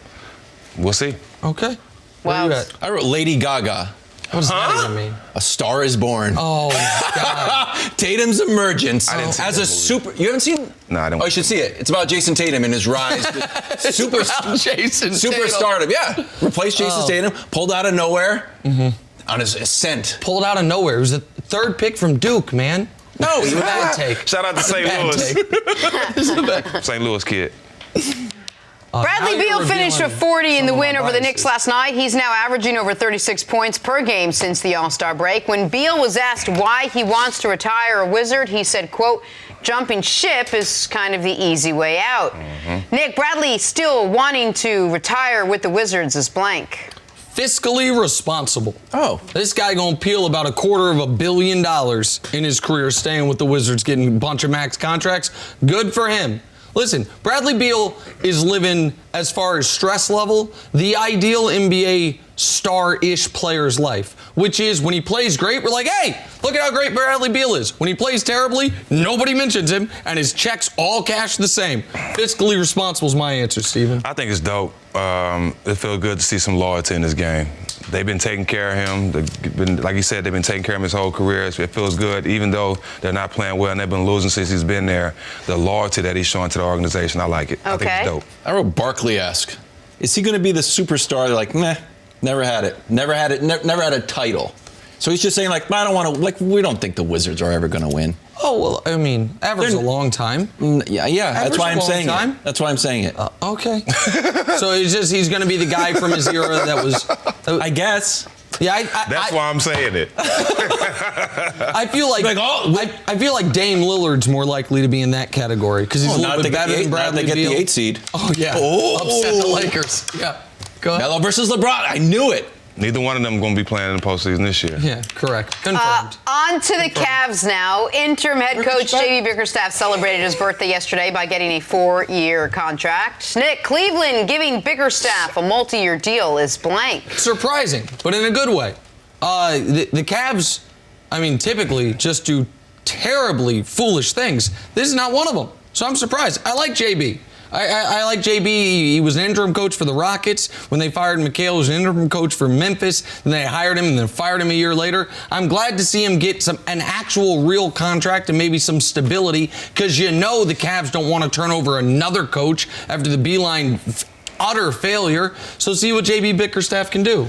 We'll see. Okay. Wow. I wrote Lady Gaga. What does that even mean? A Star is Born. Oh, my God. Tatum's emergence as a super. You haven't seen? No, I don't. Oh, you should see it. It's about Jason Tatum and his rise. Superstardom. Yeah. Replaced Jason Tatum. Pulled out of nowhere on his ascent. Pulled out of nowhere. It was the 3rd pick from Duke, man. No, he was bad take. Shout out to St. Louis. St. Louis kid. Bradley Beal finished with 40 in the win over the Knicks last night. He's now averaging over 36 points per game since the All-Star break. When Beal was asked why he wants to retire a Wizard, he said, quote, jumping ship is kind of the easy way out. Nick, Bradley still wanting to retire with the Wizards is blank. Fiscally responsible. Oh. This guy gonna peel about $250 million in his career staying with the Wizards, getting a bunch of max contracts. Good for him. Listen, Bradley Beal is living, as far as stress level, the ideal NBA star-ish player's life, which is when he plays great, we're like, hey, look at how great Bradley Beal is. When he plays terribly, nobody mentions him, and his checks all cash the same. Fiscally responsible is my answer, Steven. I think it's dope. It feels good to see some loyalty in this game. They've been taking care of him. Like you said, they've been taking care of him his whole career. It feels good, even though they're not playing well and they've been losing since he's been there. The loyalty that he's showing to the organization, I like it. Okay. I think it's dope. I wrote Barkley-esque. Is he going to be the superstar? They're like, meh, never had it. Never had a title. So he's just saying, like, I don't want to, like, we don't think the Wizards are ever going to win. Oh, well, I mean, average a long time. Yeah, that's why I'm saying it. That's why I'm saying it. Okay. So he's going to be the guy from his era that was... I guess. Yeah, that's why I'm saying it. I feel like I feel like Dame Lillard's more likely to be in that category because he's a little bit better than Bradley Beal. They get the 8 seed. Oh yeah. Upset the Lakers. Yeah. Go ahead. Melo versus LeBron. I knew it. Neither one of them going to be playing in the postseason this year. Yeah, correct. Confirmed. On to the Cavs now. Interim head coach J.B. Bickerstaff celebrated his birthday yesterday by getting a 4-year contract. Nick, Cleveland giving Bickerstaff a multi-year deal is blank. Surprising, but in a good way. The Cavs, I mean, typically just do terribly foolish things. This is not one of them. So I'm surprised. I like JB. I like JB. He was an interim coach for the Rockets. When they fired McHale, he was an interim coach for Memphis. Then they hired him and then fired him a year later. I'm glad to see him get an actual real contract and maybe some stability because you know the Cavs don't want to turn over another coach after the Beeline utter failure. So see what JB Bickerstaff can do.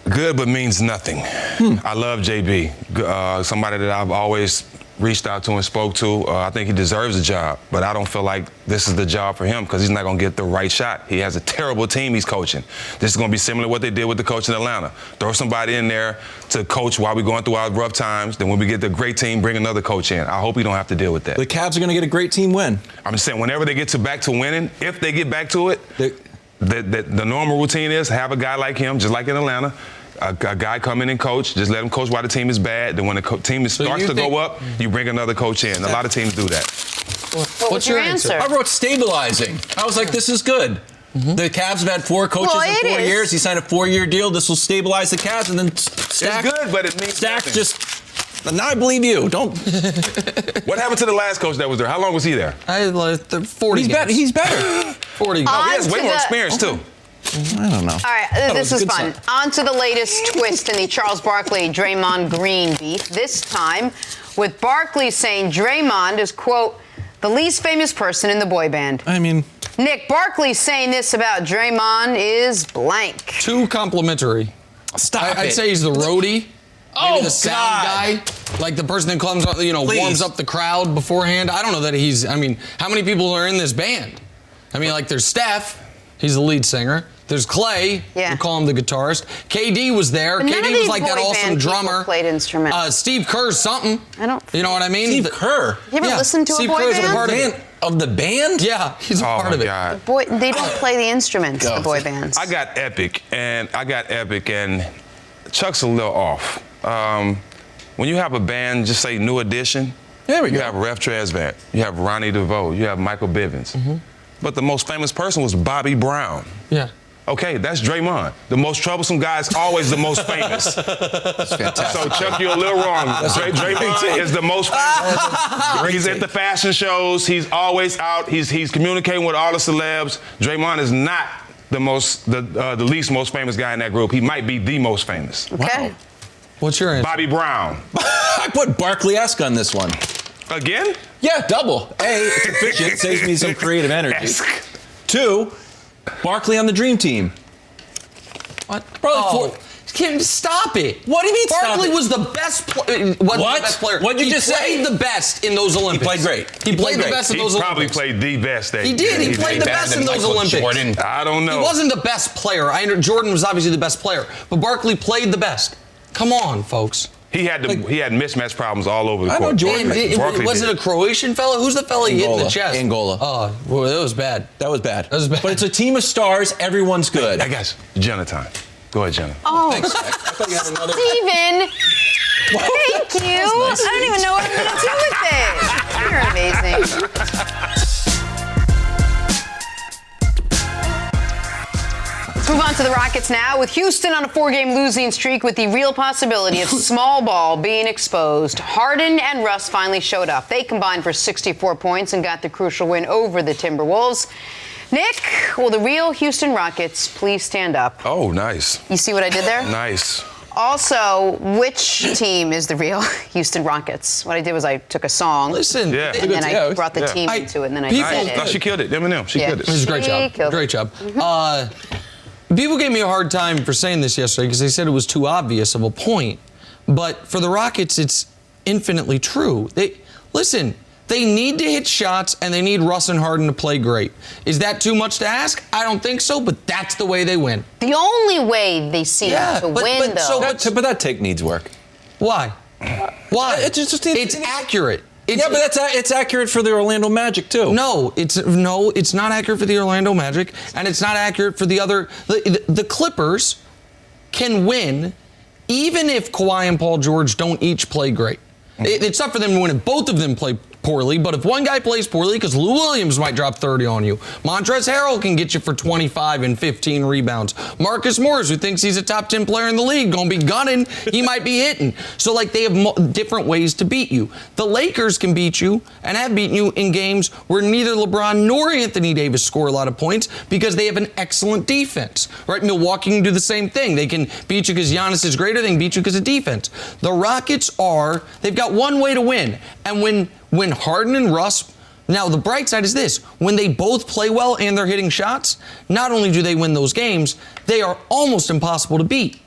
Good, but means nothing. I love JB. Somebody that I've always reached out to and spoke to. I think he deserves a job, but I don't feel like this is the job for him because he's not going to get the right shot. He has a terrible team he's coaching. This is going to be similar to what they did with the coach in Atlanta. Throw somebody in there to coach while we're going through our rough times. Then when we get the great team, bring another coach in. I hope we don't have to deal with that. The Cavs are going to get a great team win. I'm just saying, whenever they get back to winning, if they get back to it, the normal routine is have a guy like him, just like in Atlanta, a guy come in and coach, just let him coach while the team is bad. Then when the team starts to go up, you bring another coach in. A lot of teams do that. What's your answer? I wrote stabilizing. I was like, this is good. The Cavs have had 4 coaches in 4 years. He signed a 4-year deal. This will stabilize the Cavs, and then Stack. It's good, but it means Stack nothing. just. Now I believe you. Don't. What happened to the last coach that was there? How long was he there? 40 He's games. better. He's better. 40 games. No, he has way more experience too. I don't know. All right, this is fun. On to the latest twist in the Charles Barkley-Draymond Green beef. This time with Barkley saying Draymond is, quote, the least famous person in the boy band. I mean... Nick, Barkley saying this about Draymond is blank. Too complimentary. Stop I'd say he's the roadie. Maybe the sound guy, God. like the person that comes, warms up the crowd beforehand. I don't know that he's, how many people are in this band? I mean, like there's Steph. He's the lead singer. There's Clay. Yeah. We call him the guitarist. KD was there. But none of KD was these like that boy awesome band people drummer. Played instruments. Steve Kerr's something. You know what I mean? Steve Kerr. You ever listened to Steve a boy Kerr's band? a part of it. Of the band? Yeah, he's a part of it. God. They don't play the instruments, the boy bands. I got Epic, and Chuck's a little off. When you have a band, just say New Edition, there we go. You have Ref Transvant, you have Ronnie DeVoe, you have Michael Bivins. But the most famous person was Bobby Brown. Yeah. Okay, that's Draymond. The most troublesome guy is always the most famous. That's fantastic. So, Chuck, you're a little wrong. Draymond is the most famous. He's at the fashion shows. He's always out. He's communicating with all the celebs. Draymond is not the least most famous guy in that group. He might be the most famous. Okay. Wow. What's your answer? Bobby Brown. I put Barkley-esque on this one. Again? Yeah, double. A, it's efficient, saves me some creative energy. Esque. 2, Barkley on the Dream Team. What? Probably 4. Kim, stop it. What do you mean Barkley stop it? was the best player. What? The best player. What'd you just say? He played the best in those Olympics. He played great. He played the best in those He Olympics. probably played the best. He did. He played the best in those Olympics. Jordan. I don't know. He wasn't the best player. Jordan was obviously the best player, but Barkley played the best. Come on, folks. He had mismatch problems all over the court. I know Jordan. Was it a Croatian fella? Who's the fella he hit in the chest? Angola. Oh, well, that was bad. That was bad. That was bad. But it's a team of stars. Everyone's good. I guess Jenna time. Go ahead, Jenna. Oh, Thanks, Zach. I thought you had another. Steven! Thank you. Nice. I don't even know what I'm going to do with it. You're amazing. Let's move on to the Rockets now. With Houston on a 4-game losing streak with the real possibility of small ball being exposed, Harden and Russ finally showed up. They combined for 64 points and got the crucial win over the Timberwolves. Nick, will the real Houston Rockets please stand up? Oh, nice. You see what I did there? Nice. Also, which team is the real Houston Rockets? What I did was I took a song. Listen. Yeah. And then I brought the team into it, and then I said it. No, she killed it. Eminem, she killed it. It was a great job. Killed it. Great job. People gave me a hard time for saying this yesterday because they said it was too obvious of a point. But for the Rockets, it's infinitely true. They need to hit shots, and they need Russ and Harden to play great. Is that too much to ask? I don't think so, but that's the way they win. The only way they seem to win, though. But that take needs work. Why? Why? It's accurate. It's accurate for the Orlando Magic too. No, it's not accurate for the Orlando Magic, and it's not accurate for the other. The Clippers can win even if Kawhi and Paul George don't each play great. It's not for them to win if both of them play poorly, but if one guy plays poorly, because Lou Williams might drop 30 on you, Montrezl Harrell can get you for 25 and 15 rebounds. Marcus Morris, who thinks he's a top 10 player in the league, gonna be gunning, he might be hitting. So they have different ways to beat you. The Lakers can beat you and have beaten you in games where neither LeBron nor Anthony Davis score a lot of points because they have an excellent defense, right? Milwaukee can do the same thing. They can beat you because Giannis is greater, they can beat you because of defense. The Rockets they've got one way to win, and when Harden and Russ, now the bright side is this, when they both play well and they're hitting shots, not only do they win those games, they are almost impossible to beat.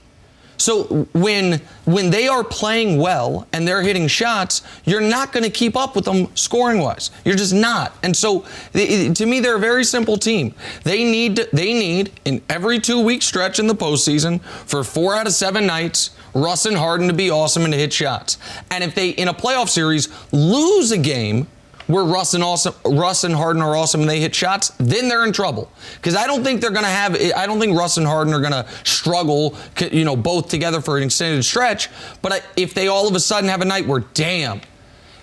So when they are playing well and they're hitting shots, you're not going to keep up with them scoring-wise. You're just not. And so to me, they're a very simple team. They need in every 2-week stretch in the postseason for 4 out of 7 nights, Russ and Harden to be awesome and to hit shots. And if they, in a playoff series, lose a game where Russ and Harden are awesome and they hit shots, then they're in trouble. Because I don't think Russ and Harden are going to struggle, both together for an extended stretch. But if they all of a sudden have a night where,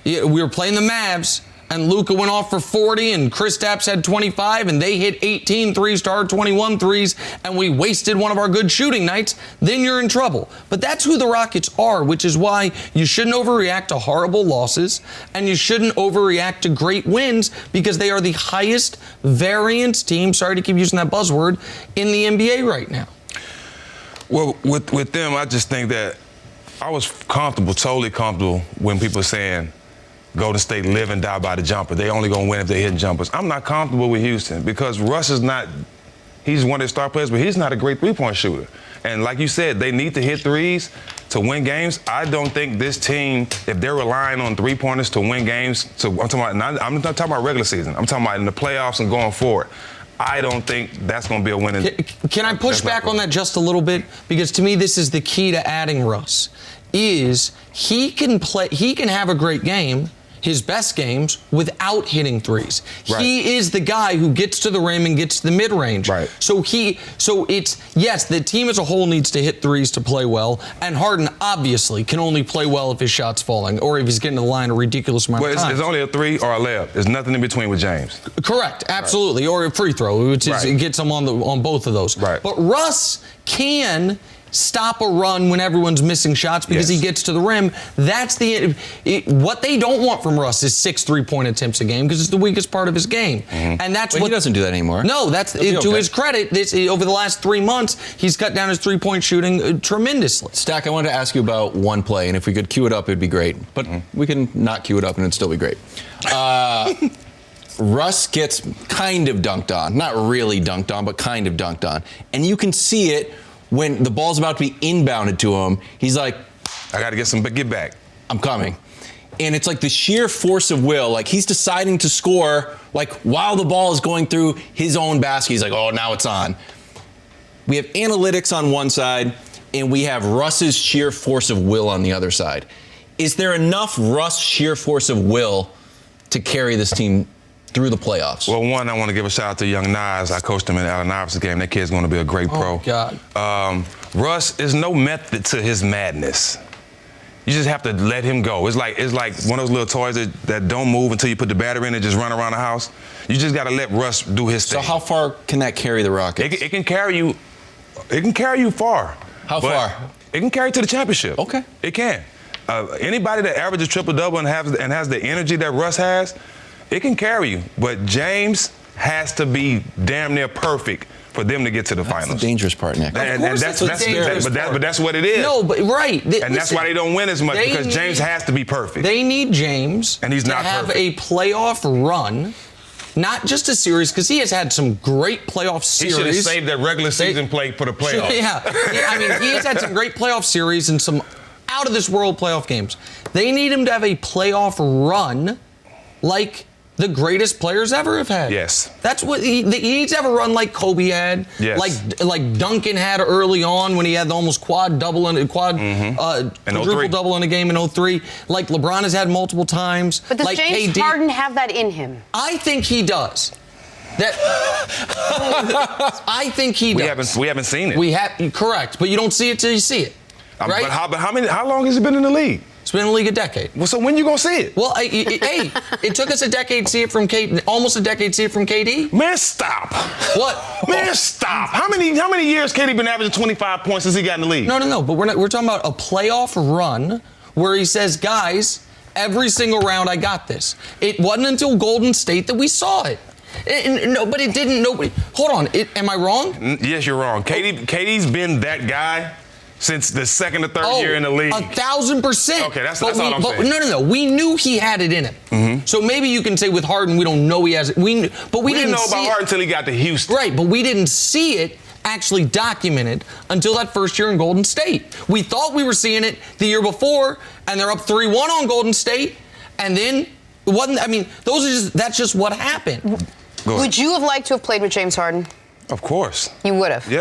we were playing the Mavs, and Luka went off for 40, and Kristaps had 25, and they hit 18 threes to our 21 threes, and we wasted one of our good shooting nights, then you're in trouble. But that's who the Rockets are, which is why you shouldn't overreact to horrible losses, and you shouldn't overreact to great wins, because they are the highest variance team, sorry to keep using that buzzword, in the NBA right now. Well, with them, I just think that I was totally comfortable when people are saying, Golden State live and die by the jumper. They only gonna win if they're hitting jumpers. I'm not comfortable with Houston because Russ is not, he's one of their star players, but he's not a great three-point shooter. And like you said, they need to hit threes to win games. I don't think this team, if they're relying on three-pointers to win games, I'm not talking about regular season. I'm talking about in the playoffs and going forward. I don't think that's going to be a winning. Can I push back on that just a little bit? Because to me, this is the key to adding Russ. Is he can have a great game, his best games, without hitting threes. Right. He is the guy who gets to the rim and gets to the mid-range. Right. So it's, yes, the team as a whole needs to hit threes to play well, and Harden obviously can only play well if his shot's falling or if he's getting to the line a ridiculous amount of times. It's only a 3 or a layup. There's nothing in between with James. Correct, absolutely. Right. Or a free throw, which is, it gets him on both of those. Right. But Russ can stop a run when everyone's missing shots because he gets to the rim. That's what they don't want from Russ is 6 3-point attempts a game because it's the weakest part of his game. Mm-hmm. And that's he doesn't do that anymore. No, that's to his credit. Over the last 3 months, he's cut down his 3-point shooting tremendously. Stack, I wanted to ask you about one play, and if we could cue it up, it'd be great. But we can not cue it up, and it'd still be great. Russ gets kind of dunked on. Not really dunked on, but kind of dunked on. And you can see it when the ball's about to be inbounded to him. He's like, I got to get back. I'm coming. And it's like the sheer force of will. Like he's deciding to score like while the ball is going through his own basket. He's like, oh, now it's on. We have analytics on one side, and we have Russ's sheer force of will on the other side. Is there enough Russ sheer force of will to carry this team through the playoffs? Well, one, I want to give a shout out to young Nas. I coached him in Allen Iverson's game. That kid's going to be a great pro. Oh, God. Russ, is no method to his madness. You just have to let him go. It's like one of those little toys that don't move until you put the battery in and just run around the house. You just got to let Russ do his thing. So how far can that carry the Rockets? It can carry you. It can carry you far. How far? It can carry you to the championship. Okay. It can. Anybody that averages triple-double and has the energy that Russ has, it can carry you, but James has to be damn near perfect for them to get to the finals. That's the dangerous part, Nick. But that's what it is. No, but right. And that's why they don't win as much because James has to be perfect. They need James and he's to not have perfect. a playoff run, not just a series, because he has had some great playoff series. He should have saved that regular season play for the playoffs. Yeah, I mean, he has had some great playoff series and some out-of-this-world playoff games. They need him to have a playoff run like the greatest players ever have had. Yes. That's what he needs to have a run like Kobe had. Yes. Like Duncan had early on when he had the almost quadruple double in a game in 03. Like LeBron has had multiple times. But does like James KD. Harden have that in him? I think he does. I think he does. We haven't seen it. Correct, but you don't see it till you see it. Right? But how long has he been in the league? It's been in the league a decade. Well, so when you gonna see it? Well, hey, it took us a decade to see it from KD, almost a decade to see it from KD. Man, stop. What? Man, stop. How many years KD been averaging 25 points since he got in the league? No. But we're talking about a playoff run where he says, guys, every single round I got this. It wasn't until Golden State that we saw it. But it didn't. Nobody. Hold on. Am I wrong? Yes, you're wrong. KD's been that guy since the second or third year in the league. 1,000%. Okay, that's all I'm saying. No. We knew he had it in him. Mm-hmm. So maybe you can say with Harden, we don't know he has it. We didn't know about Harden until he got to Houston. Right, but we didn't see it actually documented until that first year in Golden State. We thought we were seeing it the year before, and they're up 3-1 on Golden State, and then it wasn't. I mean, that's just what happened. Would you have liked to have played with James Harden? Of course. You would have?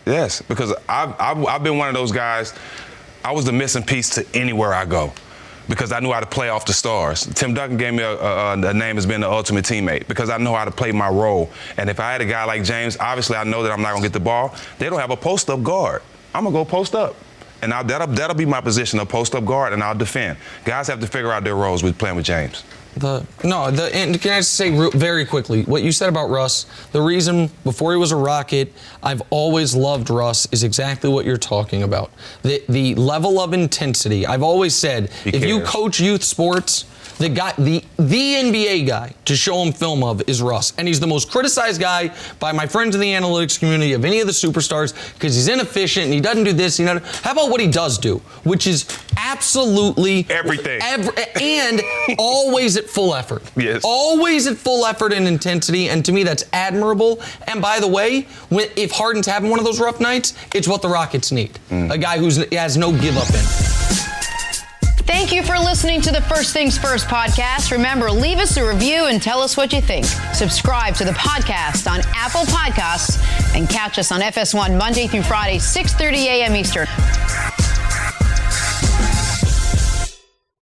Yes, because I've been one of those guys. I was the missing piece to anywhere I go because I knew how to play off the stars. Tim Duncan gave me a name as being the ultimate teammate because I know how to play my role. And if I had a guy like James, obviously I know that I'm not going to get the ball. They don't have a post-up guard. I'm going to go post up. And that'll be my position, a post-up guard, and I'll defend. Guys have to figure out their roles with playing with James. And can I just say very quickly, what you said about Russ, the reason before he was a Rocket, I've always loved Russ is exactly what you're talking about. The level of intensity. I've always said, if you coach youth sports, the NBA guy to show him film of is Russ. And he's the most criticized guy by my friends in the analytics community of any of the superstars because he's inefficient and he doesn't do this. How about what he does do, which is absolutely everything. And always at full effort. Yes. Always at full effort and intensity. And to me, that's admirable. And by the way, if Harden's having one of those rough nights, it's what the Rockets need. A guy who has no give up in. Thank you for listening to the First Things First podcast. Remember, leave us a review and tell us what you think. Subscribe to the podcast on Apple Podcasts and catch us on FS1 Monday through Friday, 6:30 a.m. Eastern.